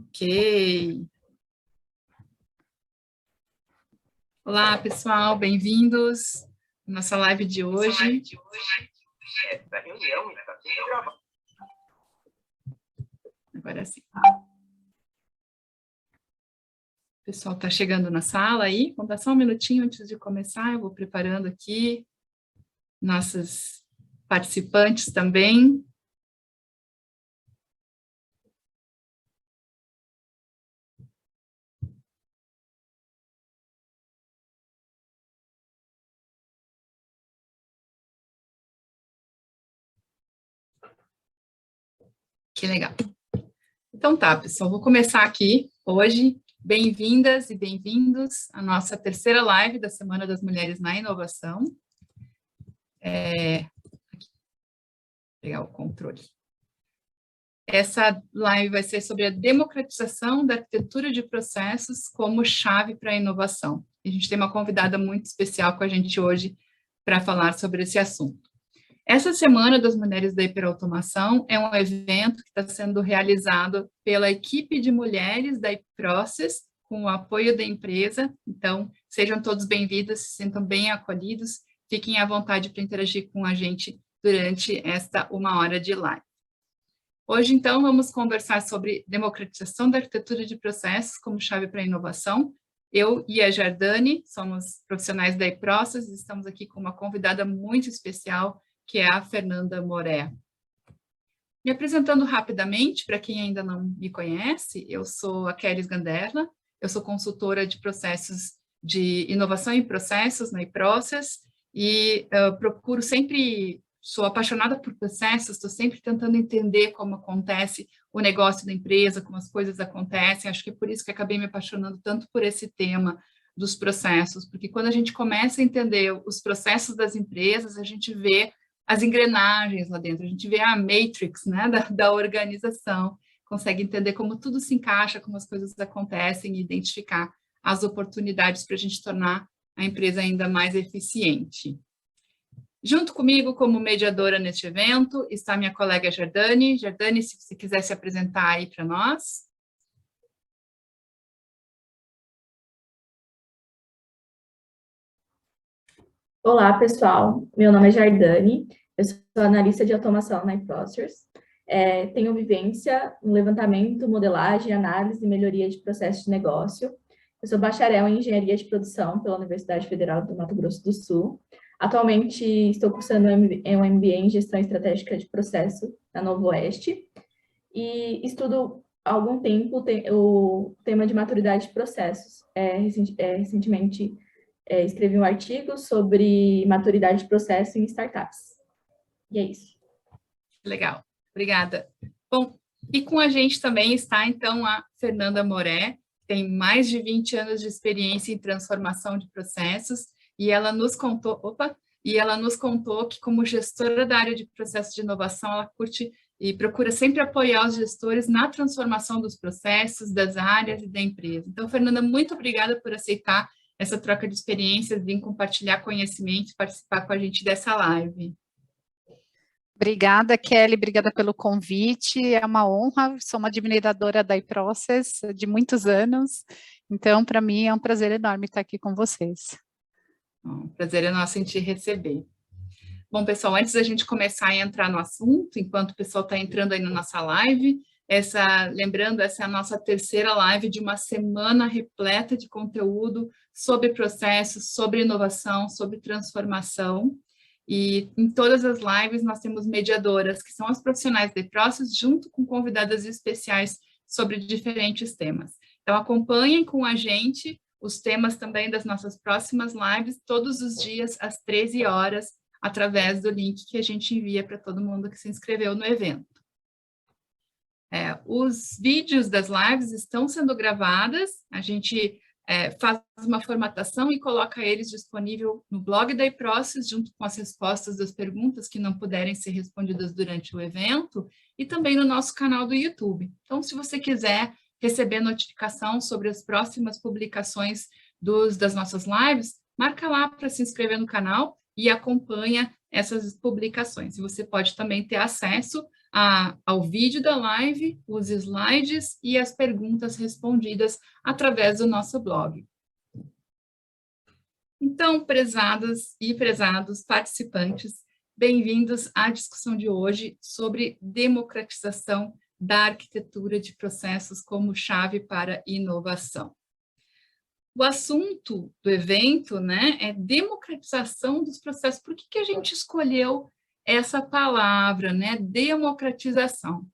Ok. Olá, pessoal, bem-vindos à nossa live de hoje. Agora sim. O pessoal está chegando na sala aí. Vamos dar só um minutinho antes de começar. Eu vou preparando aqui nossos participantes também. Que legal. Então tá, pessoal, vou começar aqui hoje. Bem-vindas e bem-vindos à nossa terceira live da Semana das Mulheres na Inovação. Aqui, vou pegar o controle. Essa live vai ser sobre a democratização da arquitetura de processos como chave para a inovação. A gente tem uma convidada muito especial com a gente hoje para falar sobre esse assunto. Essa Semana das Mulheres da Hiperautomação é um evento que está sendo realizado pela equipe de mulheres da iProcess, com o apoio da empresa. Então, sejam todos bem-vindos, se sintam bem acolhidos, fiquem à vontade para interagir com a gente durante esta 1 hora de live. Hoje, então, vamos conversar sobre democratização da arquitetura de processos como chave para a inovação. Eu e a Jardane somos profissionais da iProcess, estamos aqui com uma convidada muito especial, que é a Fernanda Moré. Me apresentando rapidamente, para quem ainda não me conhece, eu sou a Kelly Ganderla, eu sou consultora de processos de inovação em processos na iProcess, e procuro sempre, sou apaixonada por processos, estou sempre tentando entender como acontece o negócio da empresa, como as coisas acontecem, acho que é por isso que acabei me apaixonando tanto por esse tema dos processos, porque quando a gente começa a entender os processos das empresas, a gente vê as engrenagens lá dentro, a gente vê a matrix, né, da organização, consegue entender como tudo se encaixa, como as coisas acontecem e identificar as oportunidades para a gente tornar a empresa ainda mais eficiente. Junto comigo, como mediadora neste evento, está minha colega Jardane. Jardane, se você quiser se apresentar aí para nós. Olá, pessoal. Meu nome é Jardane, eu sou analista de automação na iProcess. Tenho vivência no levantamento, modelagem, análise e melhoria de processos de negócio. Eu sou bacharel em engenharia de produção pela Universidade Federal do Mato Grosso do Sul. Atualmente estou cursando um MBA em gestão estratégica de processo na Novo Oeste e estudo há algum tempo o tema de maturidade de processos. Recentemente escrevi um artigo sobre maturidade de processo em startups. E é isso. Legal, obrigada. Bom, e com a gente também está, então, a Fernanda Moré, tem mais de 20 anos de experiência em transformação de processos, e ela nos contou que, como gestora da área de processo de inovação, ela curte e procura sempre apoiar os gestores na transformação dos processos, das áreas e da empresa. Então, Fernanda, muito obrigada por aceitar essa troca de experiências, vir compartilhar conhecimento e participar com a gente dessa live. Obrigada, Kelly, obrigada pelo convite, é uma honra, sou uma admiradora da iProcess de muitos anos, então, para mim, é um prazer enorme estar aqui com vocês. O prazer é nosso em te receber. Bom, pessoal, antes da gente começar a entrar no assunto, enquanto o pessoal está entrando aí na nossa live, lembrando, essa é a nossa terceira live de uma semana repleta de conteúdo sobre processos, sobre inovação, sobre transformação. E em todas as lives nós temos mediadoras, que são as profissionais da iProcess, junto com convidadas especiais sobre diferentes temas. Então, acompanhem com a gente os temas também das nossas próximas lives, todos os dias, às 13 horas, através do link que a gente envia para todo mundo que se inscreveu no evento. Os vídeos das lives estão sendo gravadas, a gente faz uma formatação e coloca eles disponível no blog da iProcess, junto com as respostas das perguntas que não puderem ser respondidas durante o evento, e também no nosso canal do YouTube. Então, se você quiser receber notificação sobre as próximas publicações das nossas lives, marca lá para se inscrever no canal e acompanha essas publicações. E você pode também ter acesso ao vídeo da live, os slides e as perguntas respondidas através do nosso blog. Então, prezadas e prezados participantes, bem-vindos à discussão de hoje sobre democratização da arquitetura de processos como chave para inovação. O assunto do evento, né, é democratização dos processos. Por que a gente escolheu essa palavra, né, democratização?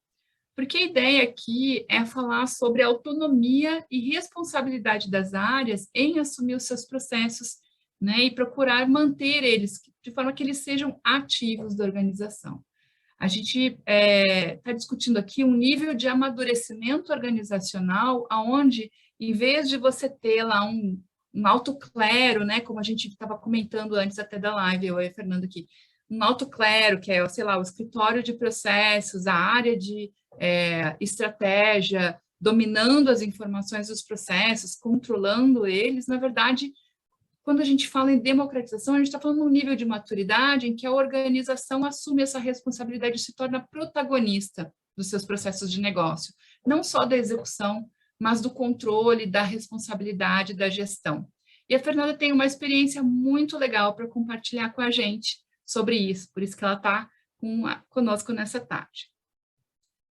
Porque a ideia aqui é falar sobre a autonomia e responsabilidade das áreas em assumir os seus processos, né, e procurar manter eles de forma que eles sejam ativos da organização. A gente está discutindo aqui um nível de amadurecimento organizacional onde, em vez de você ter lá um alto clero, né, como a gente estava comentando antes até da live, eu e a Fernanda aqui, um alto clero, que é, sei lá, o escritório de processos, a área de estratégia, dominando as informações dos processos, controlando eles, na verdade, quando a gente fala em democratização, a gente está falando de um nível de maturidade em que a organização assume essa responsabilidade e se torna protagonista dos seus processos de negócio, não só da execução, mas do controle, da responsabilidade, da gestão. E a Fernanda tem uma experiência muito legal para compartilhar com a gente sobre isso, por isso que ela está conosco nessa tarde.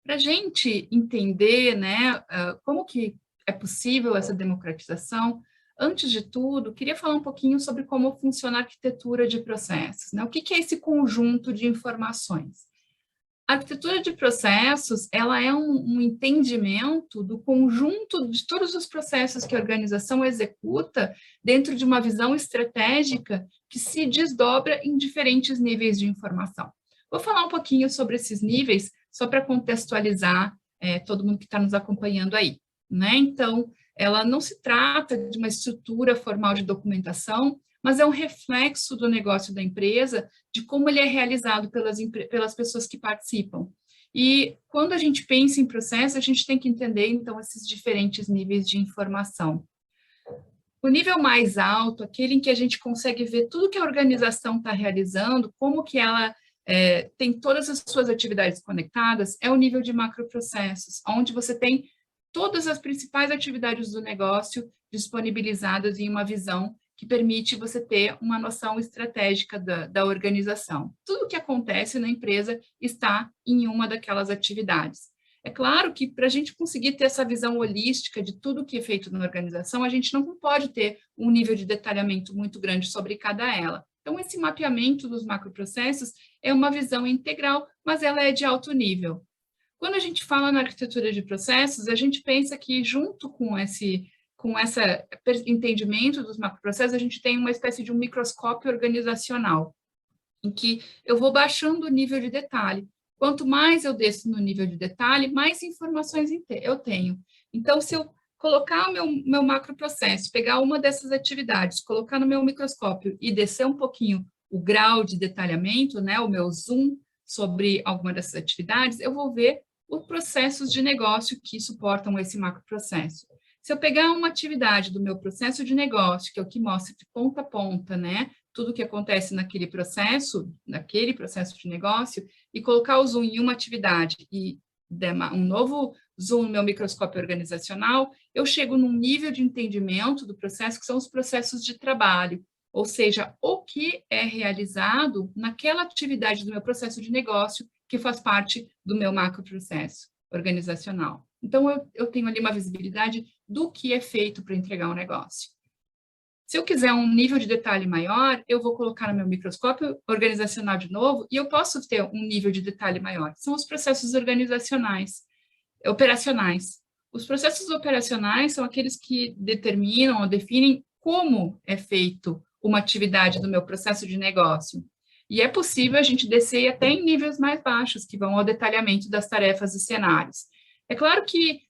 Para a gente entender, né, como que é possível essa democratização, antes de tudo, queria falar um pouquinho sobre como funciona a arquitetura de processos, né? O que é esse conjunto de informações? A arquitetura de processos, ela é um entendimento do conjunto de todos os processos que a organização executa dentro de uma visão estratégica que se desdobra em diferentes níveis de informação. Vou falar um pouquinho sobre esses níveis, só para contextualizar todo mundo que está nos acompanhando aí, né? Então, ela não se trata de uma estrutura formal de documentação, mas é um reflexo do negócio da empresa, de como ele é realizado pelas pessoas que participam. E quando a gente pensa em processo, a gente tem que entender, então, esses diferentes níveis de informação. O nível mais alto, aquele em que a gente consegue ver tudo que a organização está realizando, como que ela tem todas as suas atividades conectadas, é o nível de macroprocessos, onde você tem todas as principais atividades do negócio disponibilizadas em uma visão que permite você ter uma noção estratégica da organização. Tudo o que acontece na empresa está em uma daquelas atividades. É claro que para a gente conseguir ter essa visão holística de tudo que é feito na organização, a gente não pode ter um nível de detalhamento muito grande sobre cada ela. Então, esse mapeamento dos macroprocessos é uma visão integral, mas ela é de alto nível. Quando a gente fala na arquitetura de processos, a gente pensa que junto com esse entendimento dos macroprocessos, a gente tem uma espécie de um microscópio organizacional, em que eu vou baixando o nível de detalhe. Quanto mais eu desço no nível de detalhe, mais informações eu tenho. Então, se eu colocar o meu macroprocesso, pegar uma dessas atividades, colocar no meu microscópio e descer um pouquinho o grau de detalhamento, né, o meu zoom sobre alguma dessas atividades, eu vou ver os processos de negócio que suportam esse macroprocesso. Se eu pegar uma atividade do meu processo de negócio, que é o que mostra de ponta a ponta, né, tudo o que acontece naquele processo de negócio, e colocar o zoom em uma atividade e der um novo zoom no meu microscópio organizacional, eu chego num nível de entendimento do processo, que são os processos de trabalho, ou seja, o que é realizado naquela atividade do meu processo de negócio, que faz parte do meu macroprocesso organizacional. Então, eu tenho ali uma visibilidade do que é feito para entregar um negócio. Se eu quiser um nível de detalhe maior, eu vou colocar no meu microscópio organizacional de novo e eu posso ter um nível de detalhe maior. São os processos operacionais. Os processos operacionais são aqueles que determinam ou definem como é feito uma atividade do meu processo de negócio. E é possível a gente descer até em níveis mais baixos, que vão ao detalhamento das tarefas e cenários. É claro que,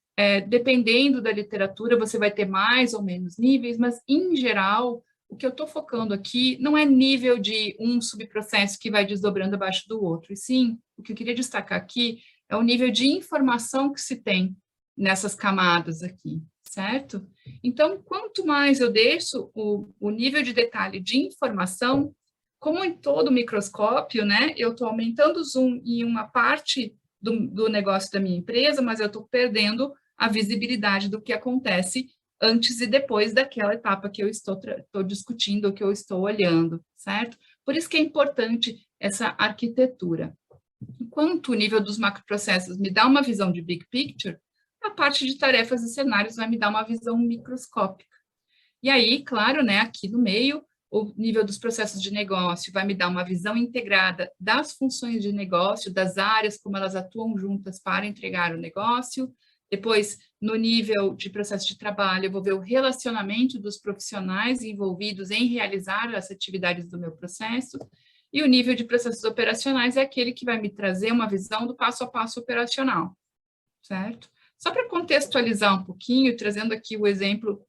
dependendo da literatura, você vai ter mais ou menos níveis, mas, em geral, o que eu estou focando aqui não é nível de um subprocesso que vai desdobrando abaixo do outro, e sim, o que eu queria destacar aqui é o nível de informação que se tem nessas camadas aqui, certo? Então, quanto mais eu deixo o nível de detalhe de informação, como em todo microscópio, né, eu estou aumentando o zoom em uma parte do negócio da minha empresa, mas eu estou perdendo a visibilidade do que acontece antes e depois daquela etapa que eu estou discutindo, que eu estou olhando, certo? Por isso que é importante essa arquitetura. Enquanto o nível dos macroprocessos me dá uma visão de big picture, a parte de tarefas e cenários vai me dar uma visão microscópica. E aí, claro, né, aqui no meio, o nível dos processos de negócio vai me dar uma visão integrada das funções de negócio, das áreas, como elas atuam juntas para entregar o negócio. Depois, no nível de processo de trabalho, eu vou ver o relacionamento dos profissionais envolvidos em realizar as atividades do meu processo. E o nível de processos operacionais é aquele que vai me trazer uma visão do passo a passo operacional, certo? Só para contextualizar um pouquinho, trazendo aqui o exemplo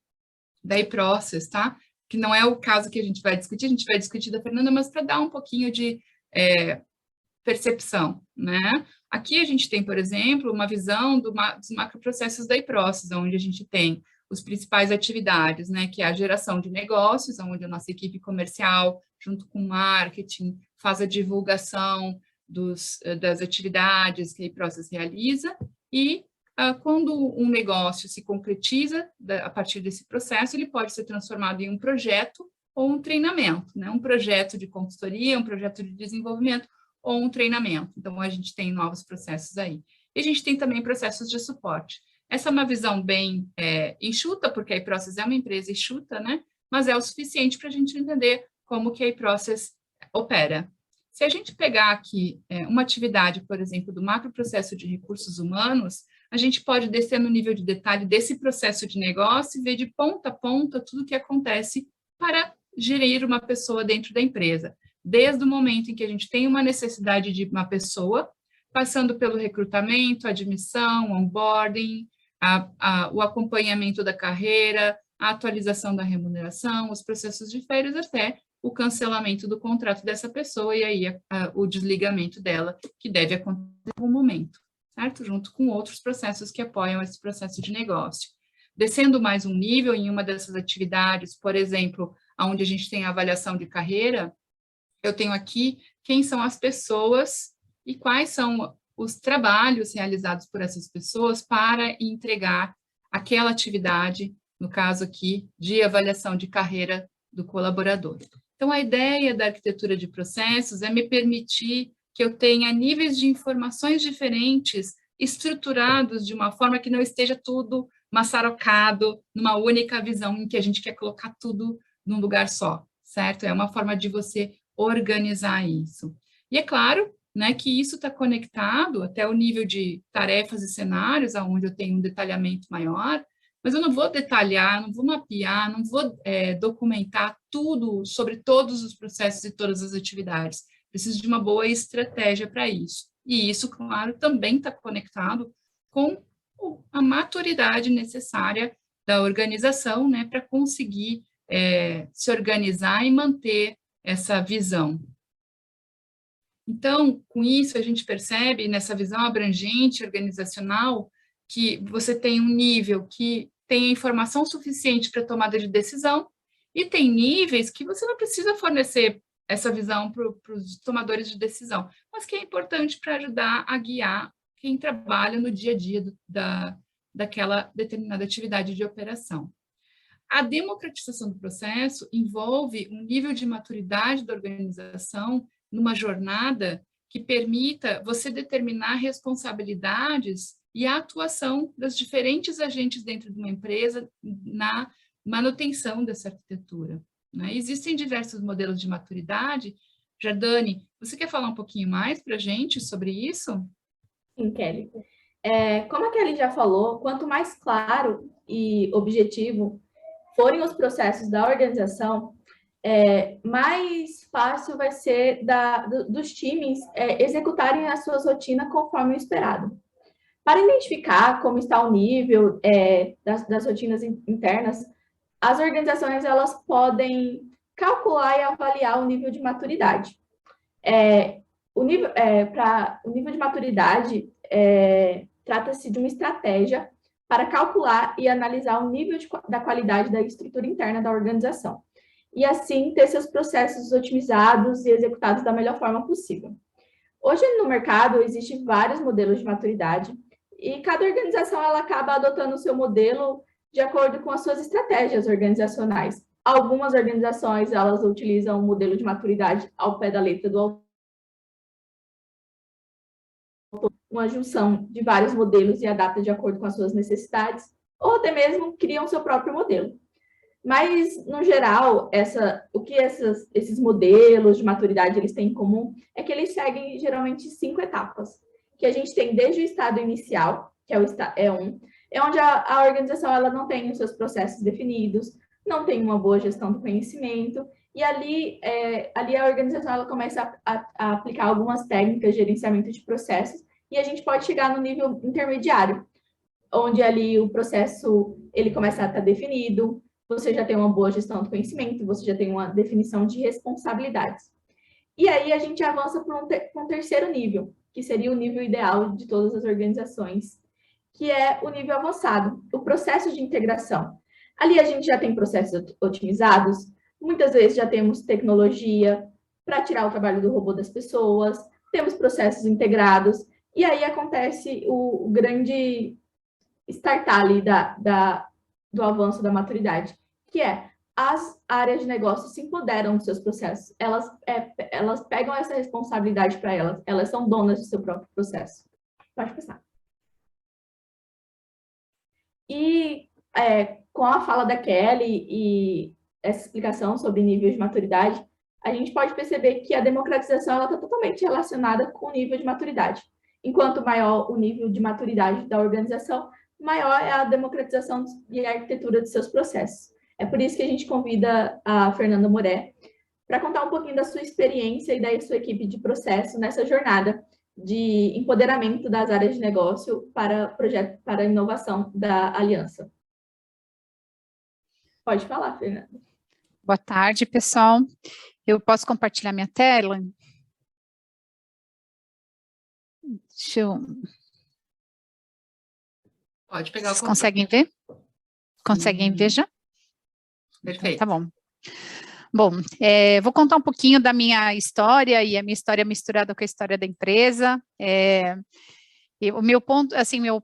da e-process, tá? Que não é o caso que a gente vai discutir da Fernanda, mas para dar um pouquinho de percepção, né? Aqui a gente tem, por exemplo, uma visão dos macroprocessos da e-process, onde a gente tem as principais atividades, né? Que é a geração de negócios, onde a nossa equipe comercial, junto com marketing, faz a divulgação das atividades que a e-process realiza, e quando um negócio se concretiza a partir desse processo, ele pode ser transformado em um projeto ou um treinamento, né? Um projeto de consultoria, um projeto de desenvolvimento ou um treinamento. Então, a gente tem novos processos aí. E a gente tem também processos de suporte. Essa é uma visão bem enxuta, porque a e-process é uma empresa enxuta, né? Mas é o suficiente para a gente entender como que a e-process opera. Se a gente pegar aqui uma atividade, por exemplo, do macroprocesso de recursos humanos, a gente pode descer no nível de detalhe desse processo de negócio e ver de ponta a ponta tudo o que acontece para gerir uma pessoa dentro da empresa. Desde o momento em que a gente tem uma necessidade de uma pessoa, passando pelo recrutamento, admissão, onboarding, o acompanhamento da carreira, a atualização da remuneração, os processos de férias, até o cancelamento do contrato dessa pessoa e aí o desligamento dela, que deve acontecer em algum momento, certo? Junto com outros processos que apoiam esse processo de negócio. Descendo mais um nível em uma dessas atividades, por exemplo, onde a gente tem a avaliação de carreira, eu tenho aqui quem são as pessoas e quais são os trabalhos realizados por essas pessoas para entregar aquela atividade, no caso aqui, de avaliação de carreira do colaborador. Então, a ideia da arquitetura de processos é me permitir que eu tenha níveis de informações diferentes, estruturados de uma forma que não esteja tudo maçarocado numa única visão em que a gente quer colocar tudo num lugar só, certo? É uma forma de você organizar isso. E é claro, né, que isso está conectado até o nível de tarefas e cenários, onde eu tenho um detalhamento maior, mas eu não vou detalhar, não vou mapear, não vou documentar tudo sobre todos os processos e todas as atividades. Preciso de uma boa estratégia para isso. E isso, claro, também está conectado com a maturidade necessária da organização, né, para conseguir se organizar e manter essa visão. Então, com isso, a gente percebe, nessa visão abrangente, organizacional, que você tem um nível que tem a informação suficiente para tomada de decisão, e tem níveis que você não precisa fornecer essa visão para os tomadores de decisão, mas que é importante para ajudar a guiar quem trabalha no dia a dia daquela determinada atividade de operação. A democratização do processo envolve um nível de maturidade da organização numa jornada que permita você determinar responsabilidades e a atuação dos diferentes agentes dentro de uma empresa na manutenção dessa arquitetura, né? Existem diversos modelos de maturidade. Jardane, você quer falar um pouquinho mais para a gente sobre isso? Sim, Kelly. Como a Kelly já falou, quanto mais claro e objetivo forem os processos da organização, mais fácil vai ser dos times executarem as suas rotinas conforme o esperado. Para identificar como está o nível das rotinas internas, as organizações elas podem calcular e avaliar o nível de maturidade. O nível de maturidade trata-se de uma estratégia para calcular e analisar o nível da qualidade da estrutura interna da organização, e assim ter seus processos otimizados e executados da melhor forma possível. Hoje no mercado existem vários modelos de maturidade e cada organização ela acaba adotando o seu modelo de acordo com as suas estratégias organizacionais. Algumas organizações elas utilizam o modelo de maturidade ao pé da letra do autor, uma junção de vários modelos e adapta de acordo com as suas necessidades, ou até mesmo criam seu próprio modelo. Mas, no geral, o que esses modelos de maturidade eles têm em comum é que eles seguem, geralmente, 5 etapas, que a gente tem desde o estado inicial, que é o E1, é onde a organização ela não tem os seus processos definidos, não tem uma boa gestão do conhecimento, e ali a organização ela começa a aplicar algumas técnicas de gerenciamento de processos, e a gente pode chegar no nível intermediário, onde ali o processo ele começa a estar definido, você já tem uma boa gestão do conhecimento, você já tem uma definição de responsabilidades. E aí a gente avança para um terceiro nível, que seria o nível ideal de todas as organizações, que é o nível avançado, o processo de integração. Ali a gente já tem processos otimizados, muitas vezes já temos tecnologia para tirar o trabalho do robô das pessoas, temos processos integrados, e aí acontece o grande startar ali do avanço da maturidade, que é as áreas de negócio se empoderam dos seus processos, elas pegam essa responsabilidade para elas são donas do seu próprio processo. Pode passar. E com a fala da Kelly e essa explicação sobre nível de maturidade, a gente pode perceber que a democratização está totalmente relacionada com o nível de maturidade. Enquanto maior o nível de maturidade da organização, maior é a democratização e a arquitetura de seus processos. É por isso que a gente convida a Fernanda Moré para contar um pouquinho da sua experiência e da sua equipe de processo nessa jornada de empoderamento das áreas de negócio para a inovação da Aliança. Pode falar, Fernanda. Boa tarde, pessoal. Eu posso compartilhar minha tela? Deixa eu... Pode pegar. Vocês conseguem ver? Conseguem ver já? Perfeito. Então, tá bom. Bom, vou contar um pouquinho da minha história e a minha história misturada com a história da empresa. O meu ponto, assim, eu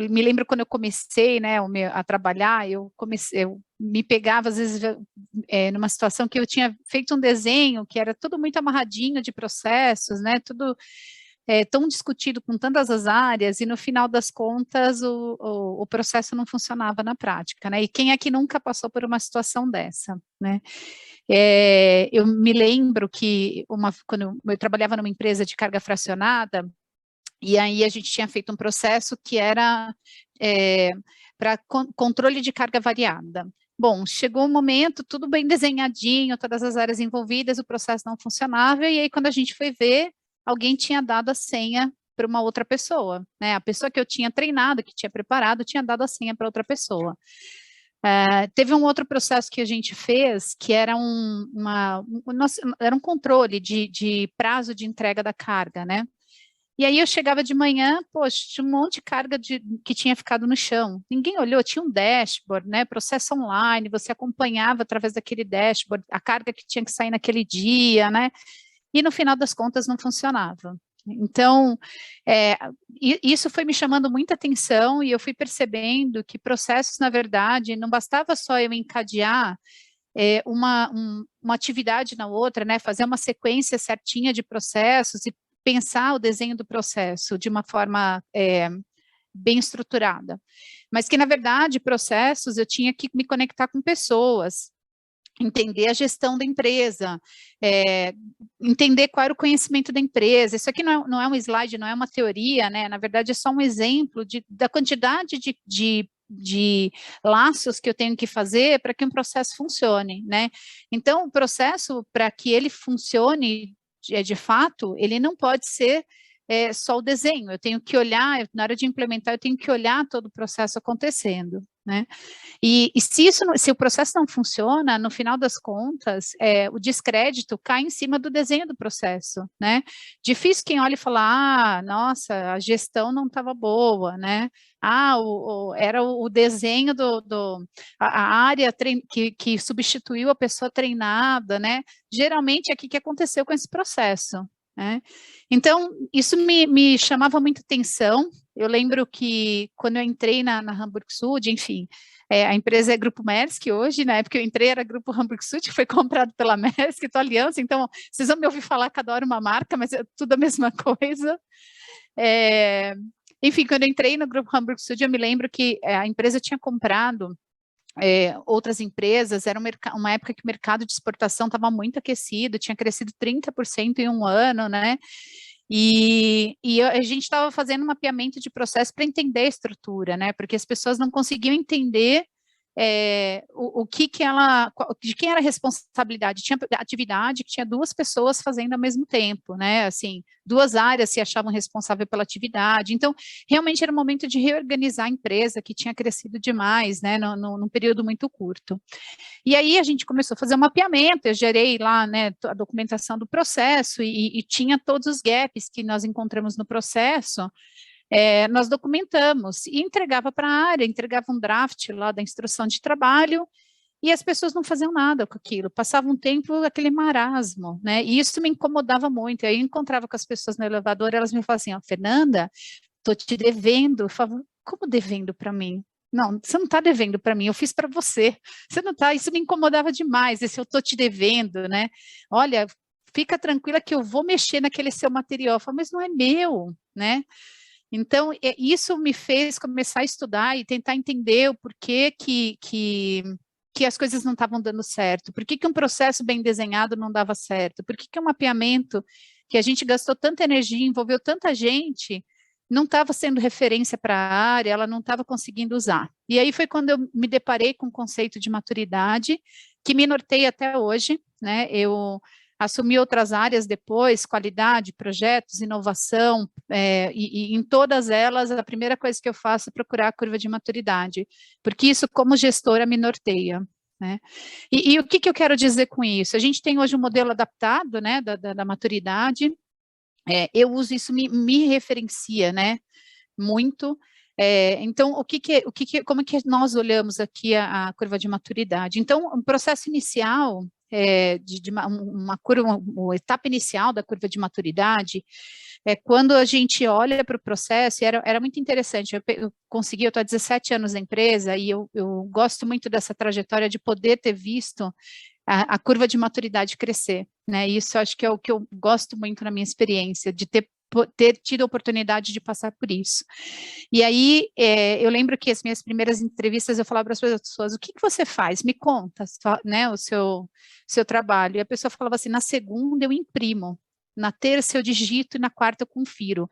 me lembro quando eu comecei, né, a trabalhar, eu me pegava, às vezes, numa situação que eu tinha feito um desenho que era tudo muito amarradinho de processos, né, tudo tão discutido com tantas as áreas, e no final das contas o processo não funcionava na prática, né, e quem é que nunca passou por uma situação dessa, né? Eu me lembro que quando eu trabalhava numa empresa de carga fracionada, e aí a gente tinha feito um processo que era para controle de carga variada. Bom, chegou um momento, tudo bem desenhadinho, todas as áreas envolvidas, o processo não funcionava, e aí quando a gente foi ver, alguém tinha dado a senha para uma outra pessoa, né? A pessoa que eu tinha treinado, que tinha preparado, tinha dado a senha para outra pessoa. Teve um outro processo que a gente fez, que era era um controle de prazo de entrega da carga, né? E aí eu chegava de manhã, poxa, tinha um monte de carga que tinha ficado no chão. Ninguém olhou, tinha um dashboard, né? Processo online, você acompanhava através daquele dashboard a carga que tinha que sair naquele dia, né? E no final das contas não funcionava. Então, isso foi me chamando muita atenção e eu fui percebendo que processos, na verdade, não bastava só eu encadear uma atividade na outra, né? Fazer uma sequência certinha de processos e pensar o desenho do processo de uma forma bem estruturada. Mas que, na verdade, processos, eu tinha que me conectar com pessoas, entender a gestão da empresa, entender qual era o conhecimento da empresa. Isso aqui não é um slide, não é uma teoria, né? Na verdade, é só um exemplo da quantidade de laços que eu tenho que fazer para que um processo funcione, né? Então, o processo, para que ele funcione de fato, ele não pode ser só o desenho. Eu tenho que olhar, na hora de implementar, eu tenho que olhar todo o processo acontecendo, né? E se o processo não funciona, no final das contas, o descrédito cai em cima do desenho do processo, né? Difícil quem olha e fala, nossa, a gestão não estava boa, né? Era o desenho a área que substituiu a pessoa treinada, né? Geralmente é o que aconteceu com esse processo, né? Então, isso me chamava muita atenção. Eu lembro que quando eu entrei na Hamburg Süd, enfim, a empresa é Grupo Maersk hoje, na época que eu entrei era Grupo Hamburg Süd, que foi comprado pela Maersk, então Aliança, então vocês vão me ouvir falar cada hora uma marca, mas é tudo a mesma coisa. Enfim, quando eu entrei no Grupo Hamburg Süd, eu me lembro que a empresa tinha comprado outras empresas, era uma época que o mercado de exportação estava muito aquecido, tinha crescido 30% em um ano, né? E a gente estava fazendo um mapeamento de processo para entender a estrutura, né? Porque as pessoas não conseguiam entender de quem era a responsabilidade. Tinha atividade que tinha 2 pessoas fazendo ao mesmo tempo, né? Assim, 2 áreas se achavam responsáveis pela atividade. Então, realmente era um momento de reorganizar a empresa que tinha crescido demais, né? Num período muito curto. E aí a gente começou a fazer um mapeamento, eu gerei lá, né, a documentação do processo e tinha todos os gaps que nós encontramos no processo, nós documentamos e entregava para a área, entregava um draft lá da instrução de trabalho e as pessoas não faziam nada com aquilo, passava um tempo aquele marasmo, né, e isso me incomodava muito. Aí eu encontrava com as pessoas no elevador, elas me falavam assim, ó, Fernanda, estou te devendo. Eu falava, como devendo para mim? Não, você não está devendo para mim, eu fiz para você. Você não está, isso me incomodava demais, esse eu estou te devendo, né? Olha, fica tranquila que eu vou mexer naquele seu material. Eu falo, mas não é meu, né? Então, isso me fez começar a estudar e tentar entender o porquê que as coisas não estavam dando certo, por que um processo bem desenhado não dava certo, por que um mapeamento que a gente gastou tanta energia, envolveu tanta gente, não estava sendo referência para a área, ela não estava conseguindo usar. E aí foi quando eu me deparei com o conceito de maturidade, que me norteia até hoje, né? Eu assumi outras áreas depois, qualidade, projetos, inovação, e em todas elas, a primeira coisa que eu faço é procurar a curva de maturidade, porque isso, como gestora, me norteia, né? E o que eu quero dizer com isso? A gente tem hoje um modelo adaptado, né, da maturidade, eu uso isso, me referencia, né, muito. Então, como que nós olhamos aqui a curva de maturidade? Então, o processo inicial, uma etapa inicial da curva de maturidade, quando a gente olha para o processo, era muito interessante, eu estou há 17 anos na empresa, e eu gosto muito dessa trajetória de poder ter visto a curva de maturidade crescer, né? Isso acho que é o que eu gosto muito na minha experiência, de ter tido a oportunidade de passar por isso. E aí, eu lembro que as minhas primeiras entrevistas, eu falava para as pessoas, o que você faz? Me conta, né, o seu trabalho. E a pessoa falava assim, na segunda eu imprimo, na terça eu digito e na quarta eu confiro.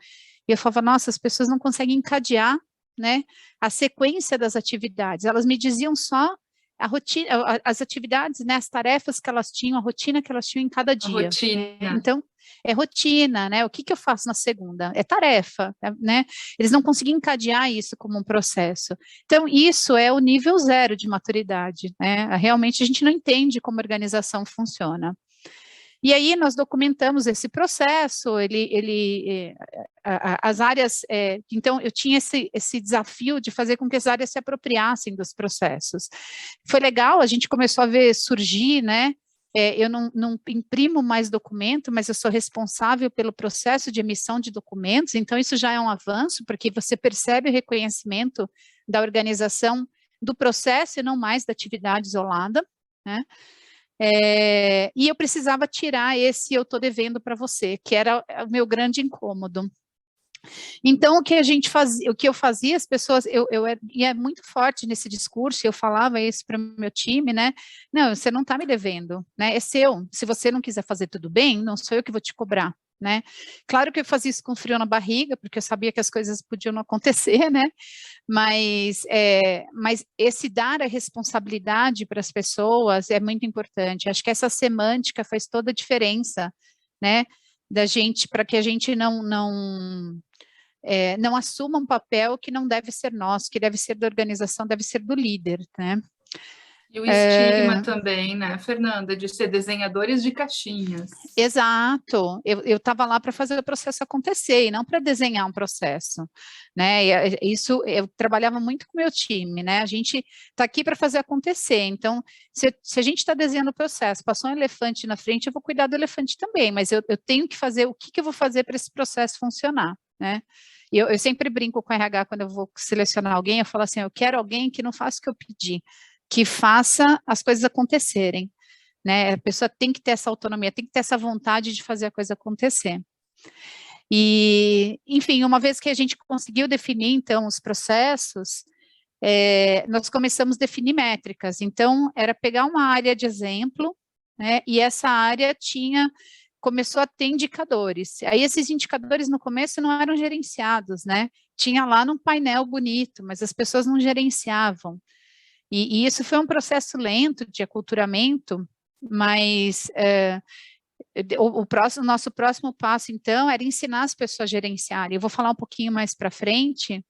E eu falava, nossa, as pessoas não conseguem encadear, né, a sequência das atividades. Elas me diziam só a rotina, as atividades, né, as tarefas que elas tinham, a rotina que elas tinham em cada dia. A rotina. Então, é rotina, né? O que eu faço na segunda? É tarefa, né? Eles não conseguiam encadear isso como um processo. Então, isso é o nível 0 de maturidade, né? Realmente a gente não entende como a organização funciona. E aí nós documentamos esse processo, as áreas, então eu tinha esse desafio de fazer com que as áreas se apropriassem dos processos. Foi legal, a gente começou a ver surgir, né, eu não imprimo mais documento, mas eu sou responsável pelo processo de emissão de documentos, então isso já é um avanço, porque você percebe o reconhecimento da organização do processo e não mais da atividade isolada, né? E eu precisava tirar esse eu estou devendo para você, que era o meu grande incômodo. Então, o que eu fazia, as pessoas, eu ia muito forte nesse discurso, eu falava isso para o meu time, né? Não, você não está me devendo, né? É seu. Se você não quiser fazer tudo bem, não sou eu que vou te cobrar, né? Claro que eu fazia isso com frio na barriga, porque eu sabia que as coisas podiam não acontecer, né? Mas esse dar a responsabilidade para as pessoas é muito importante. Acho que essa semântica faz toda a diferença, né? Da gente, para que a gente não assuma um papel que não deve ser nosso, que deve ser da organização, deve ser do líder, né? E o estigma também, né, Fernanda, de ser desenhadores de caixinhas. Exato, eu estava lá para fazer o processo acontecer e não para desenhar um processo, né? E isso eu trabalhava muito com o meu time, né? A gente está aqui para fazer acontecer. Então, se a gente está desenhando o processo, passou um elefante na frente, eu vou cuidar do elefante também, mas eu tenho que fazer o que eu vou fazer para esse processo funcionar, né? E eu sempre brinco com o RH quando eu vou selecionar alguém, eu falo assim, eu quero alguém que não faça o que eu pedi, que faça as coisas acontecerem, né? A pessoa tem que ter essa autonomia, tem que ter essa vontade de fazer a coisa acontecer. E, enfim, uma vez que a gente conseguiu definir, então, os processos, nós começamos a definir métricas. Então, era pegar uma área de exemplo, né? E essa área começou a ter indicadores. Aí, esses indicadores, no começo, não eram gerenciados, né? Tinha lá num painel bonito, mas as pessoas não gerenciavam. E isso foi um processo lento de aculturamento, mas o nosso próximo passo, então, era ensinar as pessoas a gerenciarem. Eu vou falar um pouquinho mais para frente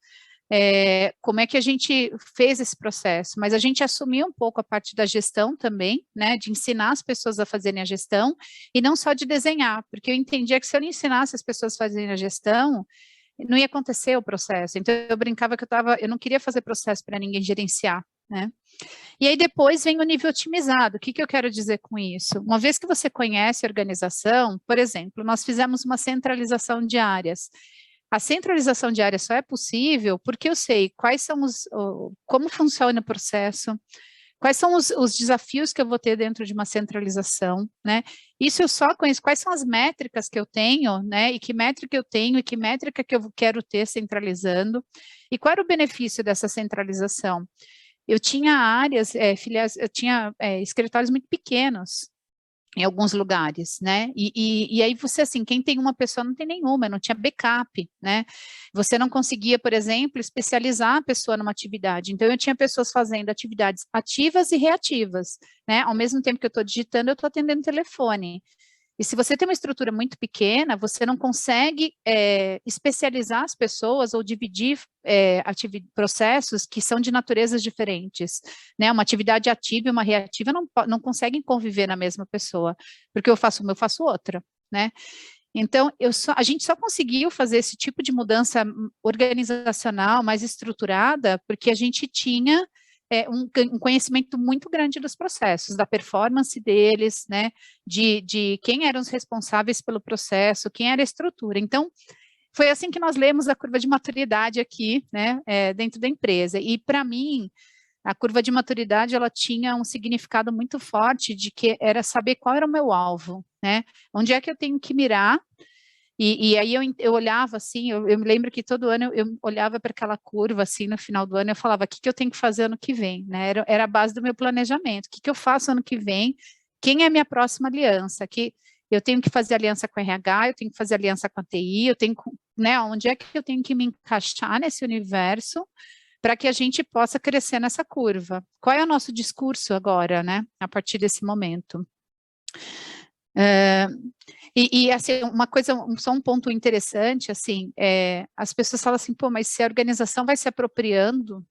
como é que a gente fez esse processo, mas a gente assumiu um pouco a parte da gestão também, né, de ensinar as pessoas a fazerem a gestão, e não só de desenhar, porque eu entendia que se eu não ensinasse as pessoas a fazerem a gestão, não ia acontecer o processo. Então, eu brincava que eu não queria fazer processo para ninguém gerenciar, né? E aí depois vem o nível otimizado. O que eu quero dizer com isso? Uma vez que você conhece a organização, por exemplo, nós fizemos uma centralização de áreas. A centralização de áreas só é possível porque eu sei quais são como funciona o processo, quais são os desafios que eu vou ter dentro de uma centralização, né? Isso eu só conheço, quais são as métricas que eu tenho, né? E que métrica eu tenho e que métrica que eu quero ter centralizando, e qual era o benefício dessa centralização? Eu tinha áreas, eu tinha escritórios muito pequenos em alguns lugares, né? E aí você, assim, quem tem uma pessoa não tem nenhuma, não tinha backup, né? Você não conseguia, por exemplo, especializar a pessoa numa atividade. Então, eu tinha pessoas fazendo atividades ativas e reativas, né? Ao mesmo tempo que eu estou digitando, eu estou atendendo telefone. E se você tem uma estrutura muito pequena, você não consegue especializar as pessoas ou dividir processos que são de naturezas diferentes, né? Uma atividade ativa e uma reativa não conseguem conviver na mesma pessoa, porque eu faço uma, eu faço outra, né? Então, a gente só conseguiu fazer esse tipo de mudança organizacional mais estruturada porque a gente tinha um conhecimento muito grande dos processos, da performance deles, né, de quem eram os responsáveis pelo processo, quem era a estrutura. Então, foi assim que nós lemos a curva de maturidade aqui, né, dentro da empresa. E, para mim, a curva de maturidade, ela tinha um significado muito forte de que era saber qual era o meu alvo, né, onde é que eu tenho que mirar. E aí eu olhava assim, eu me lembro que todo ano eu olhava para aquela curva assim no final do ano, eu falava, o que eu tenho que fazer ano que vem, né? Era a base do meu planejamento, o que eu faço ano que vem, quem é a minha próxima aliança, que eu tenho que fazer aliança com a RH, eu tenho que fazer aliança com a TI, né, onde é que eu tenho que me encaixar nesse universo para que a gente possa crescer nessa curva. Qual é o nosso discurso agora, né, a partir desse momento? Assim, uma coisa, só um ponto interessante, assim, as pessoas falam assim, pô, mas se a organização vai se apropriando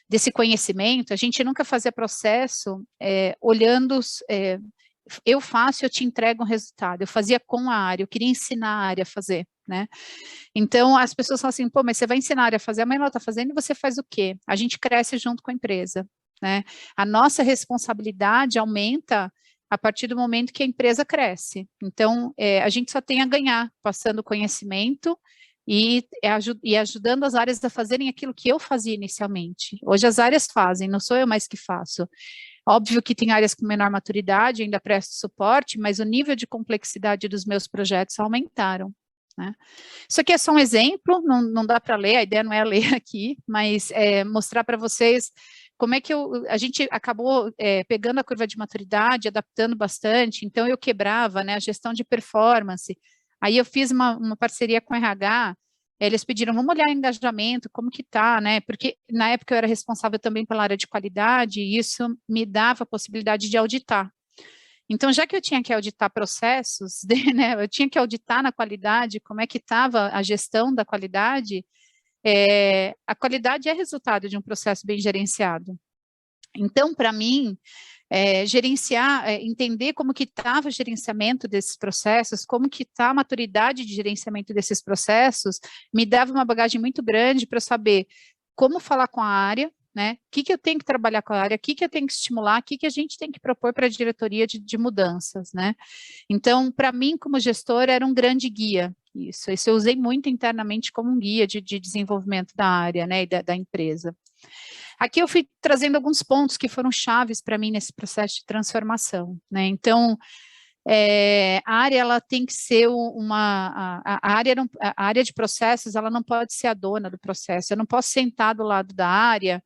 desse conhecimento, a gente nunca fazia processo olhando, eu faço, eu te entrego um resultado, eu fazia com a área, eu queria ensinar a área a fazer, né? Então, as pessoas falam assim, pô, mas você vai ensinar a área a fazer, amanhã ela está fazendo e você faz o quê? A gente cresce junto com a empresa, né? A nossa responsabilidade aumenta a partir do momento que a empresa cresce. Então, a gente só tem a ganhar, passando conhecimento e ajudando as áreas a fazerem aquilo que eu fazia inicialmente. Hoje as áreas fazem, não sou eu mais que faço. Óbvio que tem áreas com menor maturidade, ainda presto suporte, mas o nível de complexidade dos meus projetos aumentaram, né? Isso aqui é só um exemplo, não dá para ler, a ideia não é ler aqui, mas mostrar para vocês como é que a gente acabou pegando a curva de maturidade, adaptando bastante, então eu quebrava, né, a gestão de performance, aí eu fiz uma parceria com a RH, eles pediram, vamos olhar engajamento, como que tá, né, porque na época eu era responsável também pela área de qualidade, e isso me dava a possibilidade de auditar. Então, já que eu tinha que auditar processos, né, eu tinha que auditar na qualidade, como é que estava a gestão da qualidade, a qualidade é resultado de um processo bem gerenciado. Então, para mim, gerenciar, entender como que estava o gerenciamento desses processos, como que está a maturidade de gerenciamento desses processos, me dava uma bagagem muito grande para saber como falar com a área, né? O que eu tenho que trabalhar com a área, o que eu tenho que estimular, o que a gente tem que propor para a diretoria de mudanças, né? Então, para mim, como gestora, era um grande guia. Isso eu usei muito internamente como um guia de desenvolvimento da área, né, e da empresa. Aqui eu fui trazendo alguns pontos que foram chaves para mim nesse processo de transformação, né? Então, a área ela tem que ser a área de processos, ela não pode ser a dona do processo. Eu não posso sentar do lado da área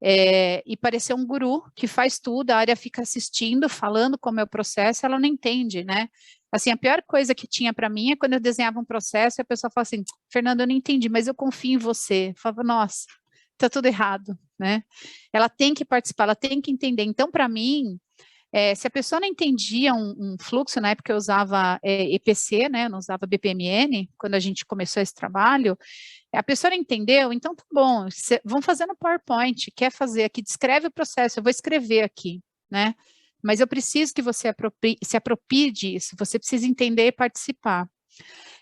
e parecer um guru que faz tudo, a área fica assistindo, falando como é o processo, ela não entende, né? Assim, a pior coisa que tinha para mim é quando eu desenhava um processo e a pessoa fala assim, Fernanda, eu não entendi, mas eu confio em você. Eu falava, nossa, está tudo errado, né? Ela tem que participar, ela tem que entender. Então, para mim, se a pessoa não entendia um fluxo, na época eu usava EPC, né? Eu não usava BPMN, quando a gente começou esse trabalho, a pessoa não entendeu, então tá bom, vamos fazer no PowerPoint, quer fazer aqui, descreve o processo, eu vou escrever aqui, né? Mas eu preciso que você se aproprie disso, você precisa entender e participar.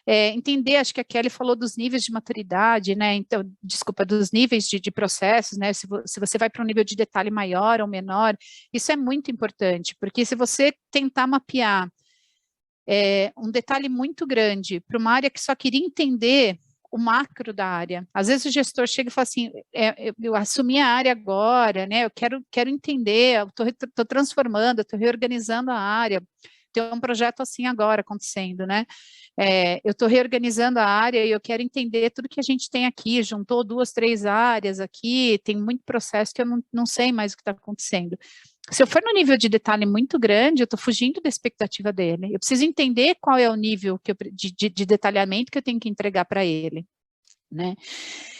Entender, acho que a Kelly falou dos níveis de maturidade, né? Então, desculpa, dos níveis de processos, né? Se você vai para um nível de detalhe maior ou menor, isso é muito importante, porque se você tentar mapear um detalhe muito grande para uma área que só queria entender o macro da área. Às vezes o gestor chega e fala assim, eu assumi a área agora, né? Eu quero entender, eu estou transformando, estou reorganizando a área. Tem um projeto assim agora acontecendo, né? Eu estou reorganizando a área e eu quero entender tudo que a gente tem aqui, juntou 2, 3 áreas aqui, tem muito processo que eu não sei mais o que está acontecendo. Se eu for no nível de detalhe muito grande, eu estou fugindo da expectativa dele. Eu preciso entender qual é o nível de detalhamento que eu tenho que entregar para ele, né?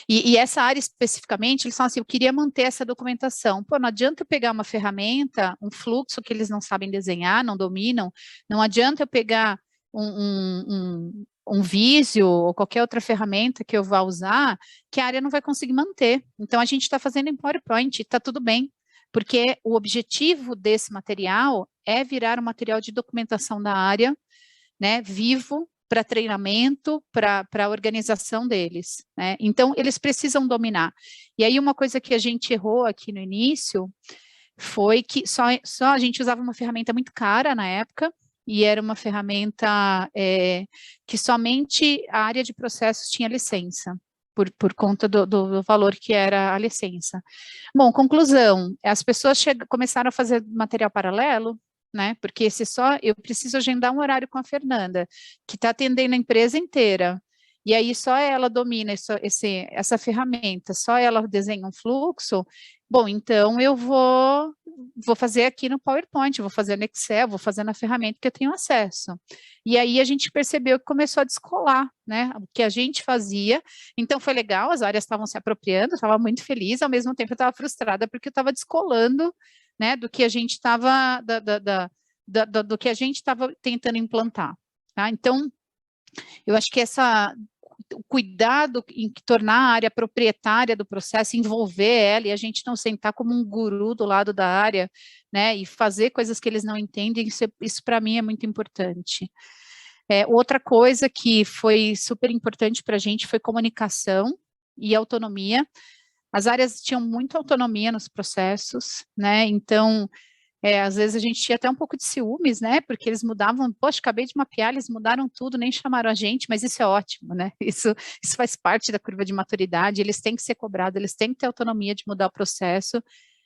E essa área especificamente, eles falam assim, eu queria manter essa documentação. Pô, não adianta eu pegar uma ferramenta, um fluxo que eles não sabem desenhar, não dominam, não adianta eu pegar um Visio ou qualquer outra ferramenta que eu vá usar, que a área não vai conseguir manter. Então, a gente está fazendo em PowerPoint, está tudo bem, porque o objetivo desse material é virar um material de documentação da área, né, vivo, para treinamento, para a organização deles, né? Então, eles precisam dominar. E aí, uma coisa que a gente errou aqui no início foi que só a gente usava uma ferramenta muito cara na época, e era uma ferramenta que somente a área de processos tinha licença, por conta do valor que era a licença. Bom, conclusão, as pessoas começaram a fazer material paralelo, né? Porque eu preciso agendar um horário com a Fernanda, que está atendendo a empresa inteira, e aí só ela domina essa ferramenta, só ela desenha um fluxo. Bom, então eu vou fazer aqui no PowerPoint, vou fazer no Excel, vou fazer na ferramenta que eu tenho acesso. E aí a gente percebeu que começou a descolar, né, o que a gente fazia. Então foi legal, as áreas estavam se apropriando, eu estava muito feliz, ao mesmo tempo eu estava frustrada porque eu estava descolando, né, do que a gente estava, do que a gente estava tentando implantar, tá? Então, eu acho que o cuidado em tornar a área proprietária do processo, envolver ela, e a gente não sentar como um guru do lado da área, né, e fazer coisas que eles não entendem, isso para mim é muito importante. Outra coisa que foi super importante para a gente foi comunicação e autonomia. As áreas tinham muita autonomia nos processos, né, então, às vezes a gente tinha até um pouco de ciúmes, né, porque eles mudavam, poxa, acabei de mapear, eles mudaram tudo, nem chamaram a gente, mas isso é ótimo, né, isso faz parte da curva de maturidade, eles têm que ser cobrados, eles têm que ter autonomia de mudar o processo.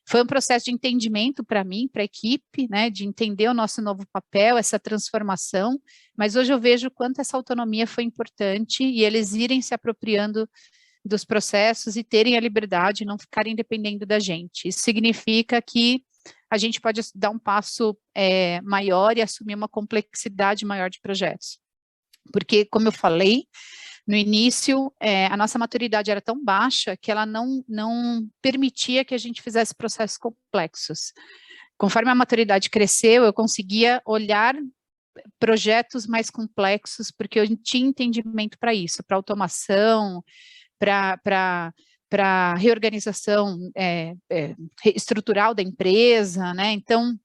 Foi um processo de entendimento para mim, para a equipe, né, de entender o nosso novo papel, essa transformação, mas hoje eu vejo o quanto essa autonomia foi importante e eles irem se apropriando dos processos e terem a liberdade, não ficarem dependendo da gente. Isso significa que a gente pode dar um passo maior e assumir uma complexidade maior de projetos. Porque, como eu falei, no início, a nossa maturidade era tão baixa que ela não permitia que a gente fizesse processos complexos. Conforme a maturidade cresceu, eu conseguia olhar projetos mais complexos, porque eu tinha entendimento para isso, para automação, para a reorganização estrutural da empresa, né? Então,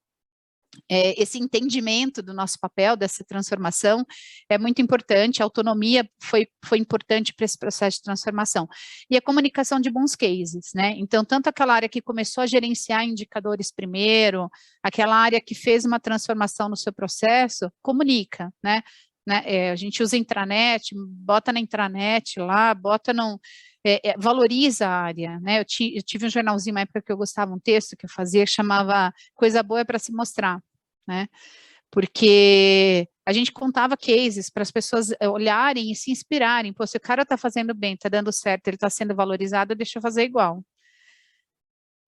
esse entendimento do nosso papel, dessa transformação, é muito importante. A autonomia foi importante para esse processo de transformação. E a comunicação de bons cases, né? Então, tanto aquela área que começou a gerenciar indicadores primeiro, aquela área que fez uma transformação no seu processo, comunica, né? A gente usa intranet, bota na intranet lá, bota no... valoriza a área, né? Eu tive um jornalzinho, uma época que eu gostava, um texto que eu fazia, que chamava Coisa Boa é para se Mostrar, né? Porque a gente contava cases para as pessoas olharem e se inspirarem. Pô, se o cara está fazendo bem, está dando certo, ele está sendo valorizado, deixa eu fazer igual.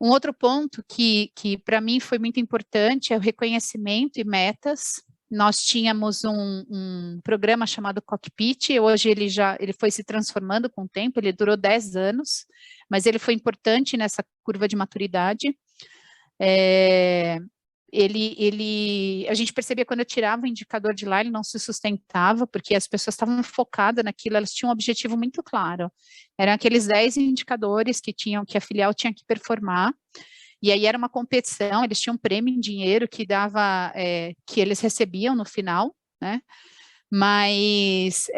Um outro ponto que para mim foi muito importante é o reconhecimento e metas. Nós tínhamos um programa chamado Cockpit, hoje ele foi se transformando com o tempo, ele durou 10 anos, mas ele foi importante nessa curva de maturidade. A gente percebia quando eu tirava o indicador de lá, ele não se sustentava, porque as pessoas estavam focadas naquilo, elas tinham um objetivo muito claro. Eram aqueles 10 indicadores que a filial tinha que performar, e aí era uma competição, eles tinham um prêmio em dinheiro que dava, que eles recebiam no final, né? Mas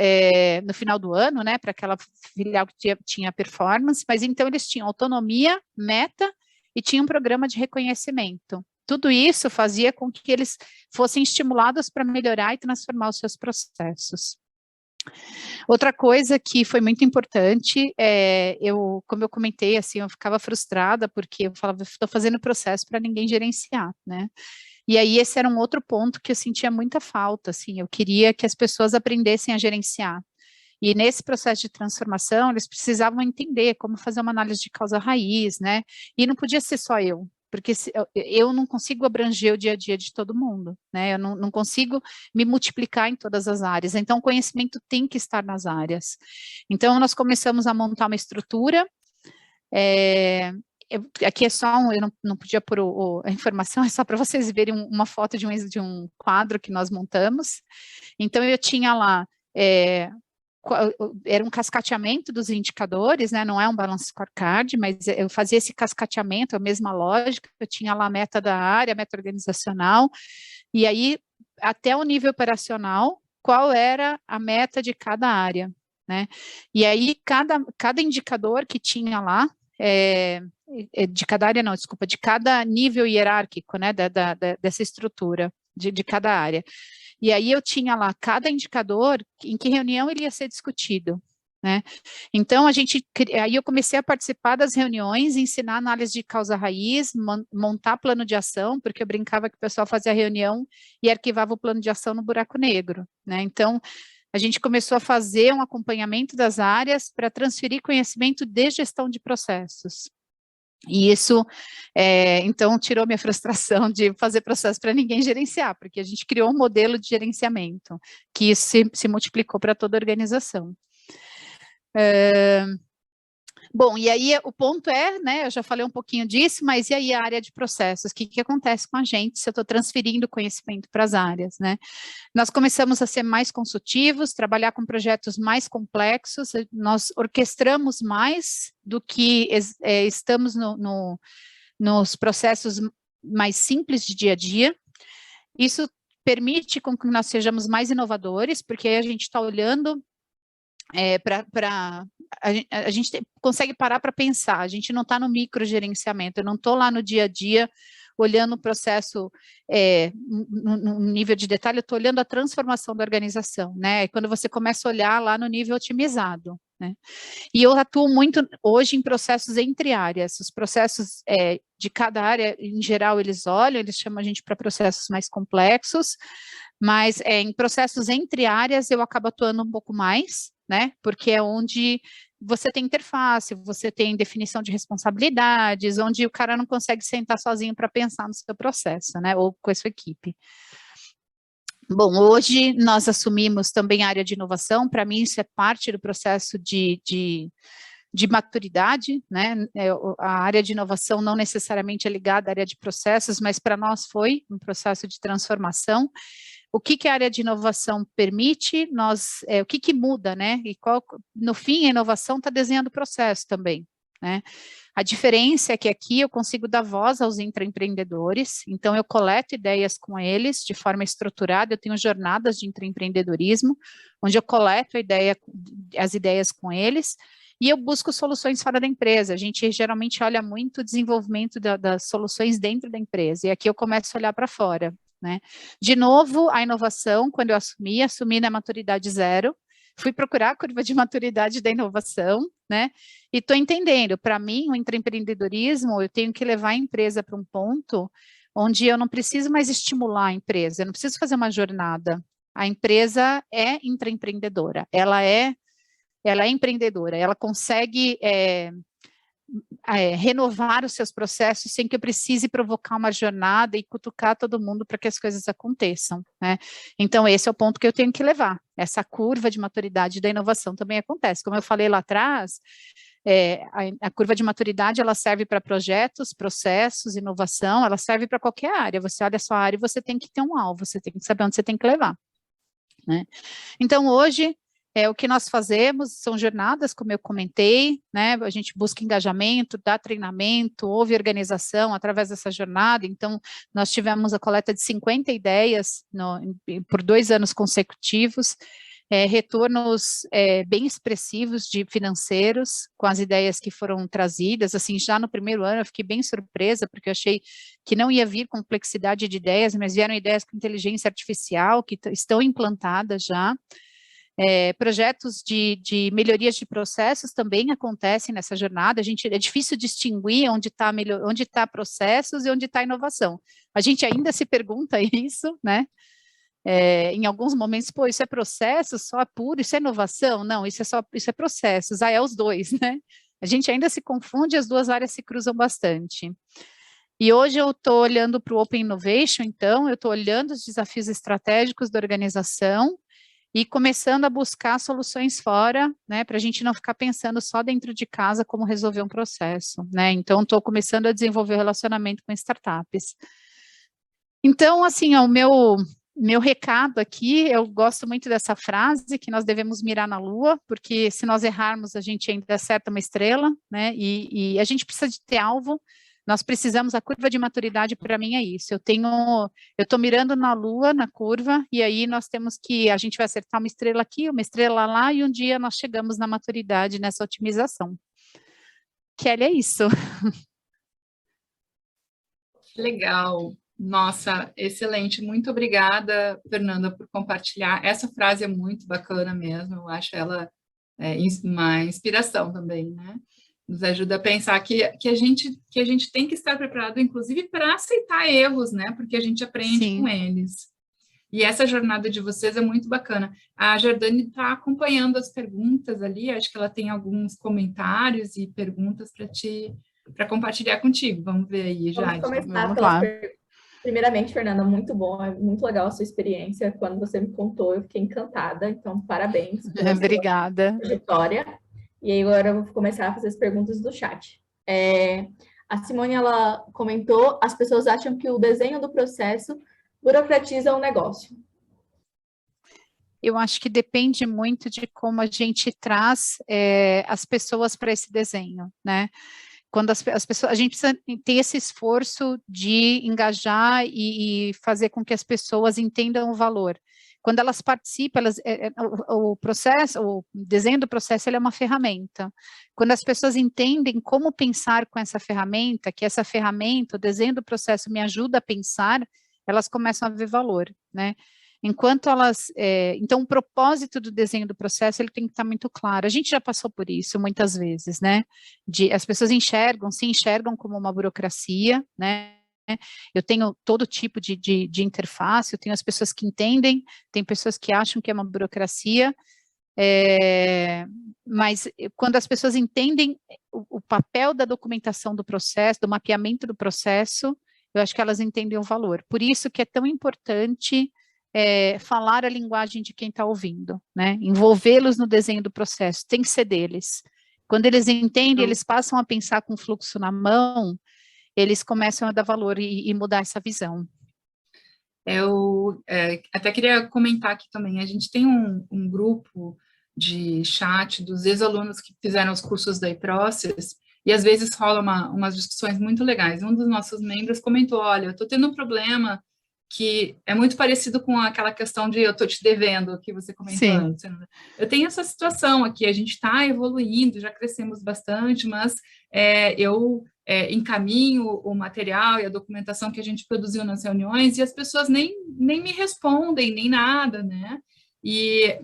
no final do ano, né, para aquela filial que tinha performance, mas então eles tinham autonomia, meta e tinham um programa de reconhecimento. Tudo isso fazia com que eles fossem estimulados para melhorar e transformar os seus processos. Outra coisa que foi muito importante, como eu comentei, assim, eu ficava frustrada porque eu falava, estou fazendo processo para ninguém gerenciar, né? E aí esse era um outro ponto que eu sentia muita falta, assim, eu queria que as pessoas aprendessem a gerenciar. E nesse processo de transformação, eles precisavam entender como fazer uma análise de causa raiz, né? E não podia ser só eu, porque eu não consigo abranger o dia a dia de todo mundo, né? Eu não consigo me multiplicar em todas as áreas. Então, o conhecimento tem que estar nas áreas. Então, nós começamos a montar uma estrutura. Aqui é só eu não podia pôr a informação, é só para vocês verem uma foto de um quadro que nós montamos. Então, eu tinha lá... era um cascateamento dos indicadores, né? Não é um balance scorecard, mas eu fazia esse cascateamento, a mesma lógica, eu tinha lá a meta da área, a meta organizacional, e aí, até o nível operacional, qual era a meta de cada área, né? E aí, cada indicador que tinha lá, de cada área não, desculpa, de cada nível hierárquico, né, dessa estrutura, de cada área. E aí eu tinha lá cada indicador, em que reunião ele ia ser discutido, né? Então, aí eu comecei a participar das reuniões, ensinar análise de causa raiz, montar plano de ação, porque eu brincava que o pessoal fazia reunião e arquivava o plano de ação no buraco negro, né? Então, a gente começou a fazer um acompanhamento das áreas para transferir conhecimento de gestão de processos. E isso, então, tirou minha frustração de fazer processo para ninguém gerenciar, porque a gente criou um modelo de gerenciamento que se multiplicou para toda a organização. Bom, e aí o ponto né, eu já falei um pouquinho disso, mas e aí a área de processos? O que acontece com a gente se eu estou transferindo conhecimento para as áreas, né? Nós começamos a ser mais consultivos, trabalhar com projetos mais complexos, nós orquestramos mais do que estamos nos processos mais simples de dia a dia. Isso permite com que nós sejamos mais inovadores, porque aí a gente está olhando a gente consegue parar para pensar, a gente não está no microgerenciamento, eu não estou lá no dia a dia olhando o processo no nível de detalhe, eu estou olhando a transformação da organização, né? E quando você começa a olhar lá no nível otimizado, né? E eu atuo muito hoje em processos entre áreas, os processos de cada área, em geral, eles chamam a gente para processos mais complexos, mas em processos entre áreas eu acabo atuando um pouco mais, né? Porque é onde você tem interface, você tem definição de responsabilidades, onde o cara não consegue sentar sozinho para pensar no seu processo, né? Ou com a sua equipe. Bom, hoje nós assumimos também a área de inovação, para mim isso é parte do processo de de maturidade, né? A área de inovação não necessariamente é ligada à área de processos, mas para nós foi um processo de transformação. O que a área de inovação permite, o que muda, né? E no fim, a inovação está desenhando o processo também, né? A diferença é que aqui eu consigo dar voz aos intraempreendedores, então eu coleto ideias com eles de forma estruturada, eu tenho jornadas de intraempreendedorismo, onde eu coleto as ideias com eles, e eu busco soluções fora da empresa. A gente geralmente olha muito o desenvolvimento das soluções dentro da empresa, e aqui eu começo a olhar para fora, né? De novo, a inovação, quando eu assumi na maturidade 0, fui procurar a curva de maturidade da inovação, né? E estou entendendo, para mim, o intraempreendedorismo, eu tenho que levar a empresa para um ponto onde eu não preciso mais estimular a empresa, eu não preciso fazer uma jornada. A empresa é intraempreendedora, ela é empreendedora, ela consegue renovar os seus processos sem que eu precise provocar uma jornada e cutucar todo mundo para que as coisas aconteçam, né? Então, esse é o ponto que eu tenho que levar. Essa curva de maturidade da inovação também acontece. Como eu falei lá atrás, a curva de maturidade, ela serve para projetos, processos, inovação, ela serve para qualquer área. Você olha a sua área e você tem que ter um alvo, você tem que saber onde você tem que levar, né? Então, hoje, o que nós fazemos são jornadas, como eu comentei, né? A gente busca engajamento, dá treinamento, houve organização através dessa jornada. Então, nós tivemos a coleta de 50 ideias por 2 anos consecutivos, retornos bem expressivos de financeiros com as ideias que foram trazidas. Assim, já no primeiro ano eu fiquei bem surpresa, porque eu achei que não ia vir complexidade de ideias, mas vieram ideias com inteligência artificial que estão implantadas já. Projetos de melhorias de processos também acontecem nessa jornada. É difícil distinguir onde está processos e onde está inovação. A gente ainda se pergunta isso, né? Em alguns momentos, pô, isso é processo, só puro, isso é inovação? Não, isso é processos. É os dois, né? A gente ainda se confunde, as duas áreas se cruzam bastante. E hoje eu estou olhando para o Open Innovation, então, eu estou olhando os desafios estratégicos da organização e começando a buscar soluções fora, né, para a gente não ficar pensando só dentro de casa como resolver um processo, né? Então, estou começando a desenvolver o relacionamento com startups. Então, assim, o meu recado aqui, eu gosto muito dessa frase, que nós devemos mirar na lua, porque se nós errarmos, a gente ainda acerta uma estrela, né? E a gente precisa de ter alvo. Nós precisamos, a curva de maturidade para mim é isso, eu estou mirando na lua, na curva, e aí a gente vai acertar uma estrela aqui, uma estrela lá, e um dia nós chegamos na maturidade, nessa otimização. Kelly, é isso. Legal, nossa, excelente, muito obrigada, Fernanda, por compartilhar, essa frase é muito bacana mesmo, eu acho ela uma inspiração também, né? Nos ajuda a pensar que a gente tem que estar preparado, inclusive, para aceitar erros, né? Porque a gente aprende Sim. com eles. E essa jornada de vocês é muito bacana. A Jardane está acompanhando as perguntas ali, acho que ela tem alguns comentários e perguntas para compartilhar contigo. Vamos ver aí, Jade. Vamos começar pelas perguntas. Primeiramente, Fernanda, muito bom, é muito legal a sua experiência. Quando você me contou, eu fiquei encantada. Então, parabéns pela Obrigada. sua trajetória. E aí, agora eu vou começar a fazer as perguntas do chat. A Simone, ela comentou, as pessoas acham que o desenho do processo burocratiza o negócio. Eu acho que depende muito de como a gente traz as pessoas para esse desenho, né? Quando as pessoas, a gente precisa ter esse esforço de engajar e fazer com que as pessoas entendam o valor. Quando elas participam, o processo, o desenho do processo, ele é uma ferramenta. Quando as pessoas entendem como pensar com essa ferramenta, que essa ferramenta, o desenho do processo me ajuda a pensar, elas começam a ver valor, né? Enquanto então o propósito do desenho do processo, ele tem que estar muito claro. A gente já passou por isso muitas vezes, né? As pessoas se enxergam como uma burocracia, né? Eu tenho todo tipo de interface, eu tenho as pessoas que entendem, tem pessoas que acham que é uma burocracia, mas quando as pessoas entendem o papel da documentação do processo, do mapeamento do processo, eu acho que elas entendem o valor. Por isso que é tão importante falar a linguagem de quem está ouvindo, né? Envolvê-los no desenho do processo, tem que ser deles. Quando eles entendem, eles passam a pensar com o fluxo na mão, eles começam a dar valor e mudar essa visão. Eu até queria comentar aqui também, a gente tem um grupo de chat dos ex-alunos que fizeram os cursos da iProcess, e às vezes rola umas discussões muito legais. Um dos nossos membros comentou, olha, eu estou tendo um problema que é muito parecido com aquela questão de eu estou te devendo, que você comentou antes. Eu tenho essa situação aqui, a gente está evoluindo, já crescemos bastante, mas eu encaminho o material e a documentação que a gente produziu nas reuniões e as pessoas nem me respondem, nem nada, né? E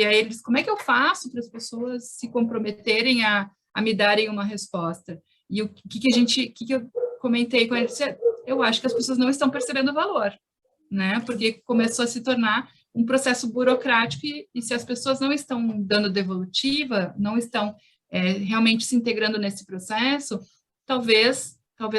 aí eles, como é que eu faço para as pessoas se comprometerem a me darem uma resposta? E o que eu comentei com eles? Eu acho que as pessoas não estão percebendo o valor, né? Porque começou a se tornar um processo burocrático e se as pessoas não estão dando devolutiva, não estão realmente se integrando nesse processo, talvez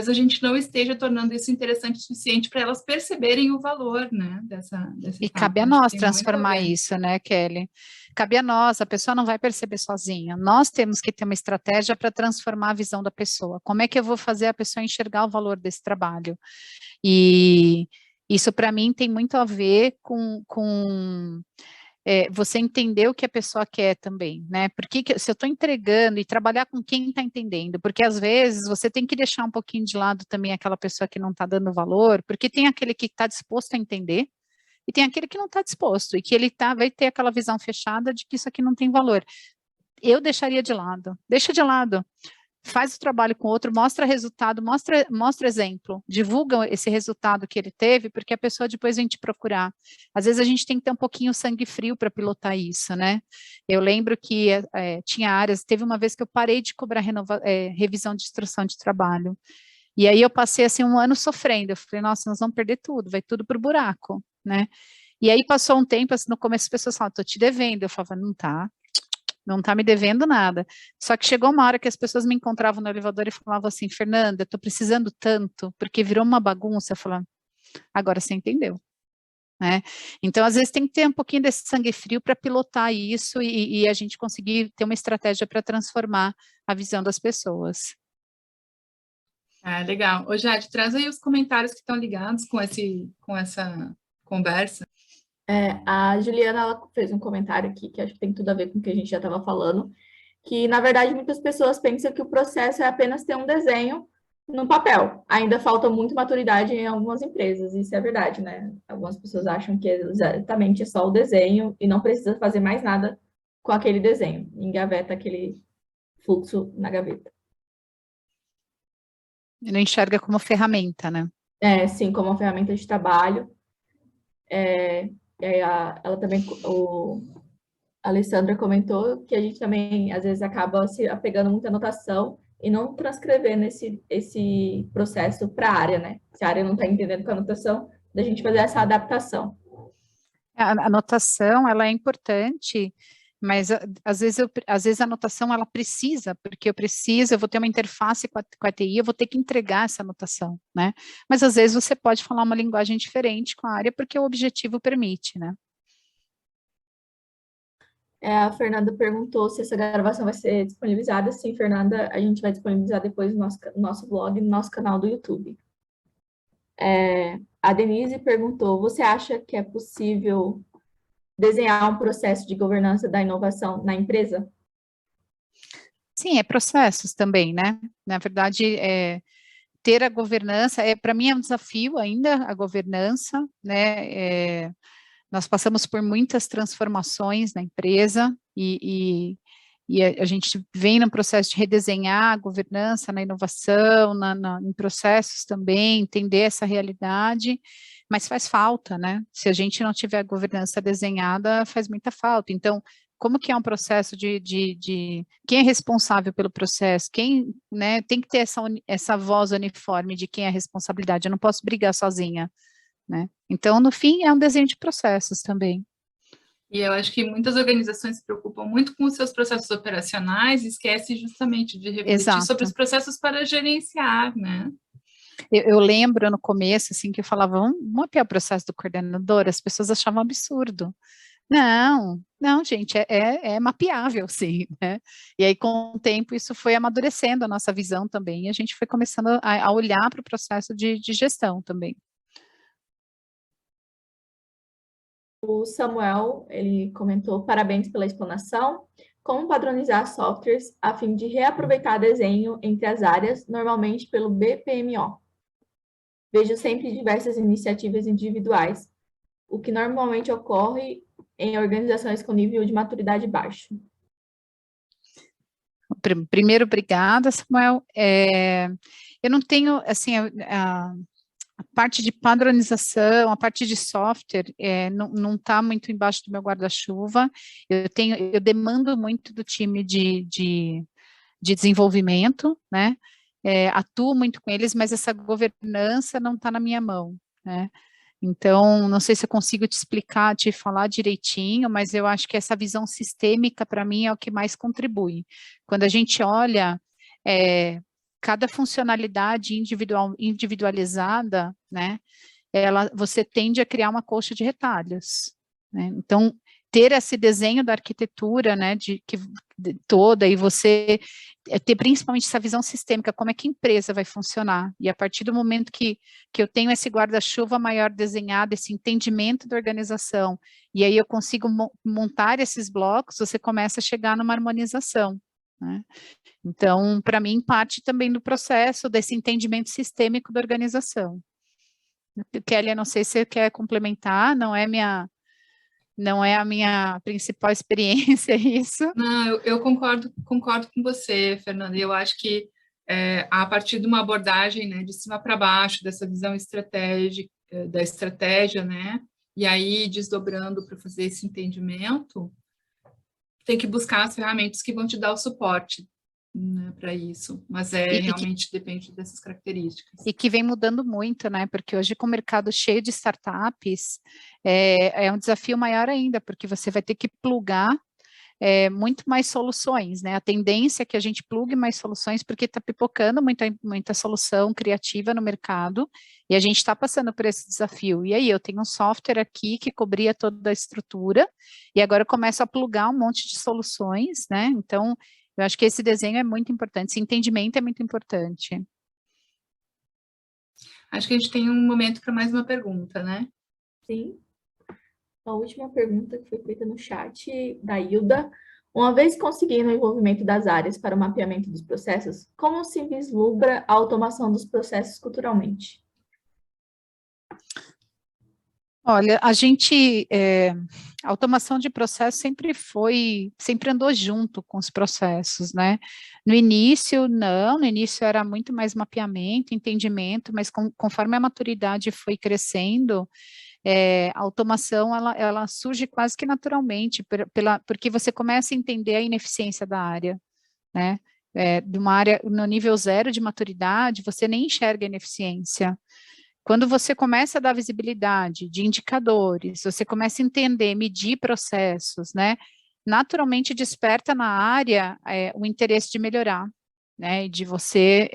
a gente não esteja tornando isso interessante o suficiente para elas perceberem o valor, né, dessa E cabe a nós transformar isso, né, Kelly? Cabe a nós, a pessoa não vai perceber sozinha. Nós temos que ter uma estratégia para transformar a visão da pessoa. Como é que eu vou fazer a pessoa enxergar o valor desse trabalho? E isso, para mim, tem muito a ver com você entender o que a pessoa quer também, né? Porque se eu estou entregando e trabalhar com quem está entendendo, porque às vezes você tem que deixar um pouquinho de lado também aquela pessoa que não está dando valor, porque tem aquele que está disposto a entender e tem aquele que não está disposto e que ele vai ter aquela visão fechada de que isso aqui não tem valor. Eu deixaria de lado, deixa de lado. Faz o trabalho com o outro, mostra resultado, mostra exemplo, divulga esse resultado que ele teve, porque a pessoa depois vem te procurar. Às vezes a gente tem que ter um pouquinho sangue frio para pilotar isso, né? Eu lembro que tinha áreas, teve uma vez que eu parei de cobrar revisão de instrução de trabalho, e aí eu passei assim um ano sofrendo, eu falei, nossa, nós vamos perder tudo, vai tudo para o buraco, né? E aí passou um tempo, assim, no começo as pessoas falavam, estou te devendo, eu falava, não está me devendo nada. Só que chegou uma hora que as pessoas me encontravam no elevador e falavam assim, Fernanda, estou precisando tanto, porque virou uma bagunça. Eu falava, agora você entendeu. Né? Então, às vezes tem que ter um pouquinho desse sangue frio para pilotar isso e a gente conseguir ter uma estratégia para transformar a visão das pessoas. Legal. Ô, Jade, traz aí os comentários que estão ligados com essa conversa. A Juliana ela fez um comentário aqui que acho que tem tudo a ver com o que a gente já estava falando, que na verdade muitas pessoas pensam que o processo é apenas ter um desenho no papel. Ainda falta muito maturidade em algumas empresas, isso é verdade, né? Algumas pessoas acham que exatamente é só o desenho e não precisa fazer mais nada com aquele desenho, engaveta aquele fluxo na gaveta. E não enxerga como ferramenta, né? Sim, como uma ferramenta de trabalho. Ela também, a Alessandra comentou que a gente também, às vezes, acaba se apegando muita anotação e não transcrevendo esse processo para a área, né? Se a área não está entendendo com a anotação, da gente fazer essa adaptação. A anotação, ela é importante, mas às vezes a anotação, ela precisa, porque eu vou ter uma interface com a TI, eu vou ter que entregar essa anotação, né? Mas às vezes você pode falar uma linguagem diferente com a área, porque o objetivo permite, né? A Fernanda perguntou se essa gravação vai ser disponibilizada. Sim, Fernanda, a gente vai disponibilizar depois no nosso blog, no nosso canal do YouTube. A Denise perguntou, você acha que é possível desenhar um processo de governança da inovação na empresa? Sim, é processos também, né? Na verdade, ter a governança, para mim é um desafio ainda, a governança, né? Nós passamos por muitas transformações na empresa e a gente vem no processo de redesenhar a governança na inovação, em processos também, entender essa realidade, mas faz falta, né? Se a gente não tiver a governança desenhada, faz muita falta. Então, como que é um processo quem é responsável pelo processo, quem, né, tem que ter essa voz uniforme de quem é a responsabilidade, eu não posso brigar sozinha, né? Então, no fim, é um desenho de processos também. E eu acho que muitas organizações se preocupam muito com os seus processos operacionais e esquecem justamente de refletir sobre os processos para gerenciar, né? Eu lembro no começo, assim, que eu falava, vamos mapear o processo do coordenador, as pessoas achavam absurdo, Não, não, gente, é mapeável, sim, né? E aí, com o tempo, isso foi amadurecendo a nossa visão também, e a gente foi começando a olhar para o processo de gestão também. O Samuel, ele comentou, parabéns pela explanação. Como padronizar softwares a fim de reaproveitar desenho entre as áreas, normalmente pelo BPMO? Vejo sempre diversas iniciativas individuais, o que normalmente ocorre em organizações com nível de maturidade baixo. Primeiro, obrigada, Samuel. Eu não tenho, assim, a parte de padronização, a parte de software, não está muito embaixo do meu guarda-chuva. Eu demando muito do time de desenvolvimento, né? Atuo muito com eles, mas essa governança não está na minha mão, né? Então, não sei se eu consigo te explicar, te falar direitinho, mas eu acho que essa visão sistêmica, para mim, é o que mais contribui. Quando a gente olha cada funcionalidade individualizada, né, você tende a criar uma colcha de retalhos, né? Então, ter esse desenho da arquitetura, né, toda, e você ter principalmente essa visão sistêmica, como é que a empresa vai funcionar, e a partir do momento que eu tenho esse guarda-chuva maior desenhado, esse entendimento da organização, e aí eu consigo montar esses blocos, você começa a chegar numa harmonização, né? Então, para mim, parte também do processo desse entendimento sistêmico da organização. Kelly, eu não sei se você quer complementar, não é a minha principal experiência isso. Não, eu concordo com você, Fernanda. Eu acho que a partir de uma abordagem, né, de cima para baixo, dessa visão estratégica, da estratégia, né, e aí desdobrando para fazer esse entendimento, tem que buscar as ferramentas que vão te dar o suporte, né, para isso, mas realmente depende dessas características. E que vem mudando muito, né, porque hoje com o mercado cheio de startups, é um desafio maior ainda, porque você vai ter que plugar muito mais soluções, né, a tendência é que a gente plugue mais soluções, porque está pipocando muita solução criativa no mercado, e a gente está passando por esse desafio, e aí eu tenho um software aqui que cobria toda a estrutura, e agora eu começo a plugar um monte de soluções, né, então eu acho que esse desenho é muito importante, esse entendimento é muito importante. Acho que a gente tem um momento para mais uma pergunta, né? Sim. A última pergunta que foi feita no chat da Hilda. Uma vez conseguindo o envolvimento das áreas para o mapeamento dos processos, como se vislumbra a automação dos processos culturalmente? Olha, a automação de processo sempre andou junto com os processos, né? No início era muito mais mapeamento, entendimento, mas conforme a maturidade foi crescendo, a automação, ela surge quase que naturalmente, porque você começa a entender a ineficiência da área, né? De uma área no nível 0 de maturidade, você nem enxerga a ineficiência. Quando você começa a dar visibilidade de indicadores, você começa a entender, medir processos, né? Naturalmente desperta na área o interesse de melhorar, né? De você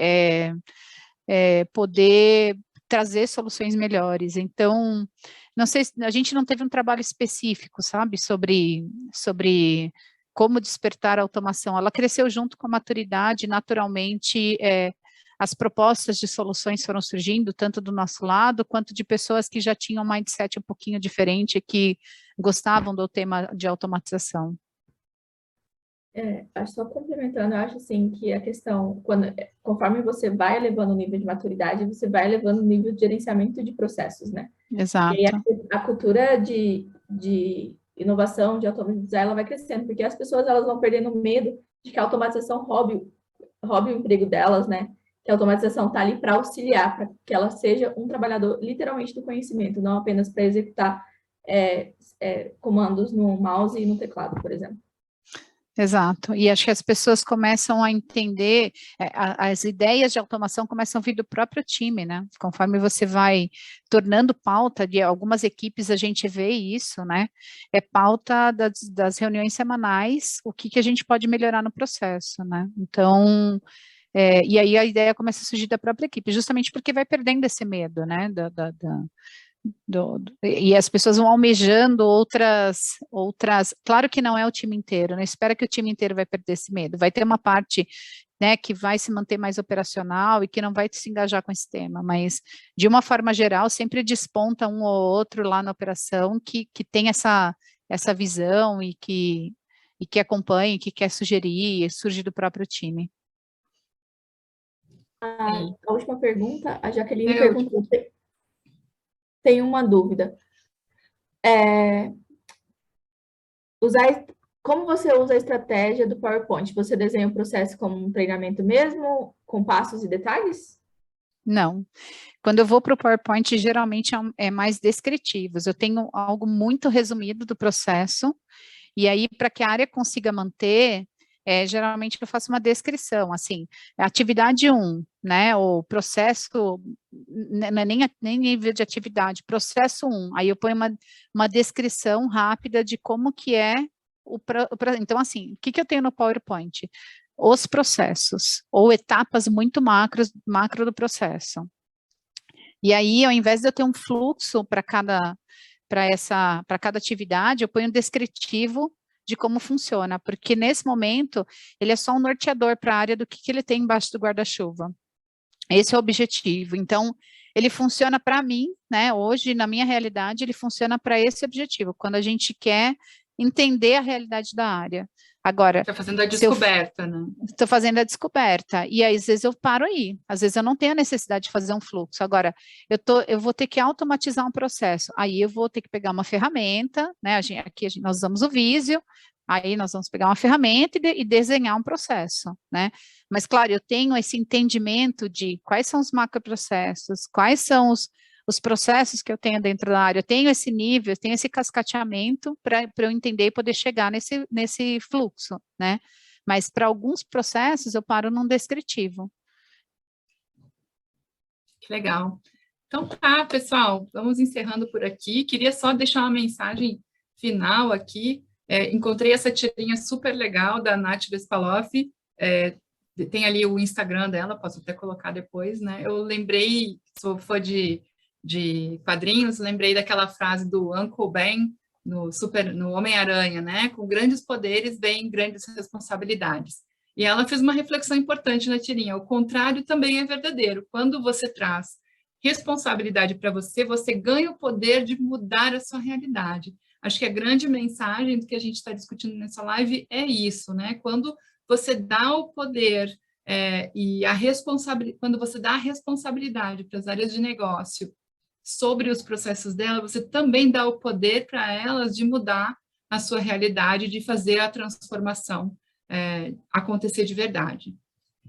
poder trazer soluções melhores. Então, não sei, a gente não teve um trabalho específico, sabe, sobre como despertar a automação. Ela cresceu junto com a maturidade, naturalmente, as propostas de soluções foram surgindo, tanto do nosso lado, quanto de pessoas que já tinham um mindset um pouquinho diferente, que gostavam do tema de automatização. Só complementando, eu acho assim que a questão, conforme você vai elevando o nível de maturidade, você vai elevando o nível de gerenciamento de processos, né? Exato. E aí a cultura de inovação, de automatização, ela vai crescendo, porque as pessoas elas vão perdendo medo de que a automatização roube o emprego delas, né? Que a automatização está ali para auxiliar, para que ela seja um trabalhador literalmente do conhecimento, não apenas para executar comandos no mouse e no teclado, por exemplo. Exato, e acho que as pessoas começam a entender, as ideias de automação começam a vir do próprio time, né? Conforme você vai tornando pauta de algumas equipes, a gente vê isso, né? É pauta das reuniões semanais, o que a gente pode melhorar no processo, né? Então, e aí a ideia começa a surgir da própria equipe, justamente porque vai perdendo esse medo, né? e as pessoas vão almejando outras, claro que não é o time inteiro, não espera que o time inteiro vai perder esse medo, vai ter uma parte, né, que vai se manter mais operacional e que não vai se engajar com esse tema, mas de uma forma geral sempre desponta um ou outro lá na operação que tem essa visão e que acompanha, que quer sugerir, surge do próprio time. A última pergunta, a Jaqueline perguntou, tem uma dúvida. Como você usa a estratégia do PowerPoint? Você desenha o processo como um treinamento mesmo, com passos e detalhes? Não. Quando eu vou para o PowerPoint, geralmente é mais descritivos. Eu tenho algo muito resumido do processo, e aí, para que a área consiga manter, geralmente eu faço uma descrição, assim, atividade 1, né, o processo, não é nem nível de atividade, processo 1, aí eu ponho uma descrição rápida de como que é então, assim, o que eu tenho no PowerPoint? Os processos, ou etapas muito macro do processo. E aí, ao invés de eu ter um fluxo para cada atividade, eu ponho um descritivo de como funciona, porque nesse momento ele é só um norteador para a área do que ele tem embaixo do guarda-chuva. Esse é o objetivo. Então, ele funciona para mim, né? Hoje, na minha realidade, ele funciona para esse objetivo, quando a gente quer entender a realidade da área. Agora, está fazendo a descoberta, né? Estou fazendo a descoberta, e aí, às vezes eu paro aí, às vezes eu não tenho a necessidade de fazer um fluxo. Agora, eu vou ter que automatizar um processo, aí eu vou ter que pegar uma ferramenta, né? Nós usamos o Visio, aí nós vamos pegar uma ferramenta e desenhar um processo, né? Mas, claro, eu tenho esse entendimento de quais são os macroprocessos, quais são os processos que eu tenho dentro da área, eu tenho esse nível, eu tenho esse cascateamento para eu entender e poder chegar nesse fluxo, né? Mas para alguns processos eu paro num descritivo. Que legal. Então tá, pessoal, vamos encerrando por aqui. Queria só deixar uma mensagem final aqui. Encontrei essa tirinha super legal da Nath Vespaloff, tem ali o Instagram dela, posso até colocar depois, né? Eu lembrei, sou fã de quadrinhos, lembrei daquela frase do Uncle Ben, no Homem-Aranha, né? Com grandes poderes vem grandes responsabilidades. E ela fez uma reflexão importante na tirinha. O contrário também é verdadeiro. Quando você traz responsabilidade para você, você ganha o poder de mudar a sua realidade. Acho que a grande mensagem do que a gente está discutindo nessa live é isso, né? Quando você dá o poder e quando você dá a responsabilidade para as áreas de negócio sobre os processos dela, você também dá o poder para elas de mudar a sua realidade, de fazer a transformação acontecer de verdade.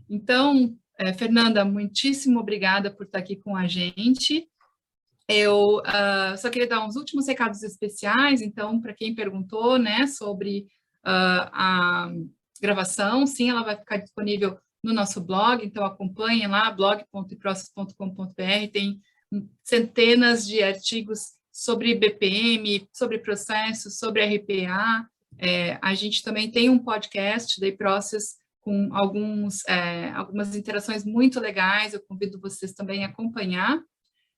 Então, Fernanda, muitíssimo obrigada por estar aqui com a gente. Eu só queria dar uns últimos recados especiais, então, para quem perguntou, né, sobre a gravação, sim, ela vai ficar disponível no nosso blog, então acompanhem lá, blog.iprocess.com.br, tem centenas de artigos sobre BPM, sobre processos, sobre RPA. A gente também tem um podcast da iProcess com algumas interações muito legais, eu convido vocês também a acompanhar.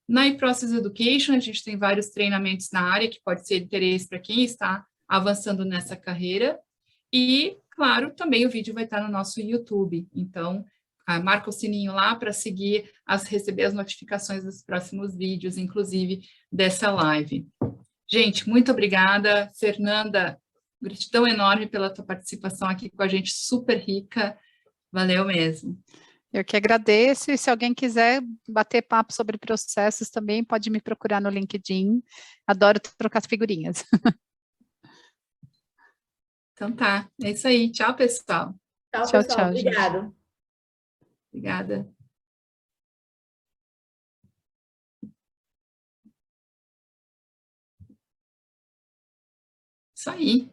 Na iProcess Education, a gente tem vários treinamentos na área, que pode ser de interesse para quem está avançando nessa carreira. E, claro, também o vídeo vai estar no nosso YouTube. Então, marca o sininho lá para receber as notificações dos próximos vídeos, inclusive dessa live. Gente, muito obrigada. Fernanda, gratidão enorme pela tua participação aqui com a gente, super rica. Valeu mesmo. Eu que agradeço, e se alguém quiser bater papo sobre processos também, pode me procurar no LinkedIn. Adoro trocar figurinhas. Então tá, é isso aí. Tchau, pessoal. Tchau, pessoal. Obrigado. Obrigada. Isso aí.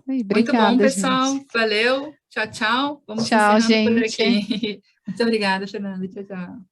Obrigada, muito bom, pessoal. Gente. Valeu. Tchau, tchau. Vamos tchau, encerrando gente. por aqui. Muito obrigada, Fernanda. Tchau, tchau.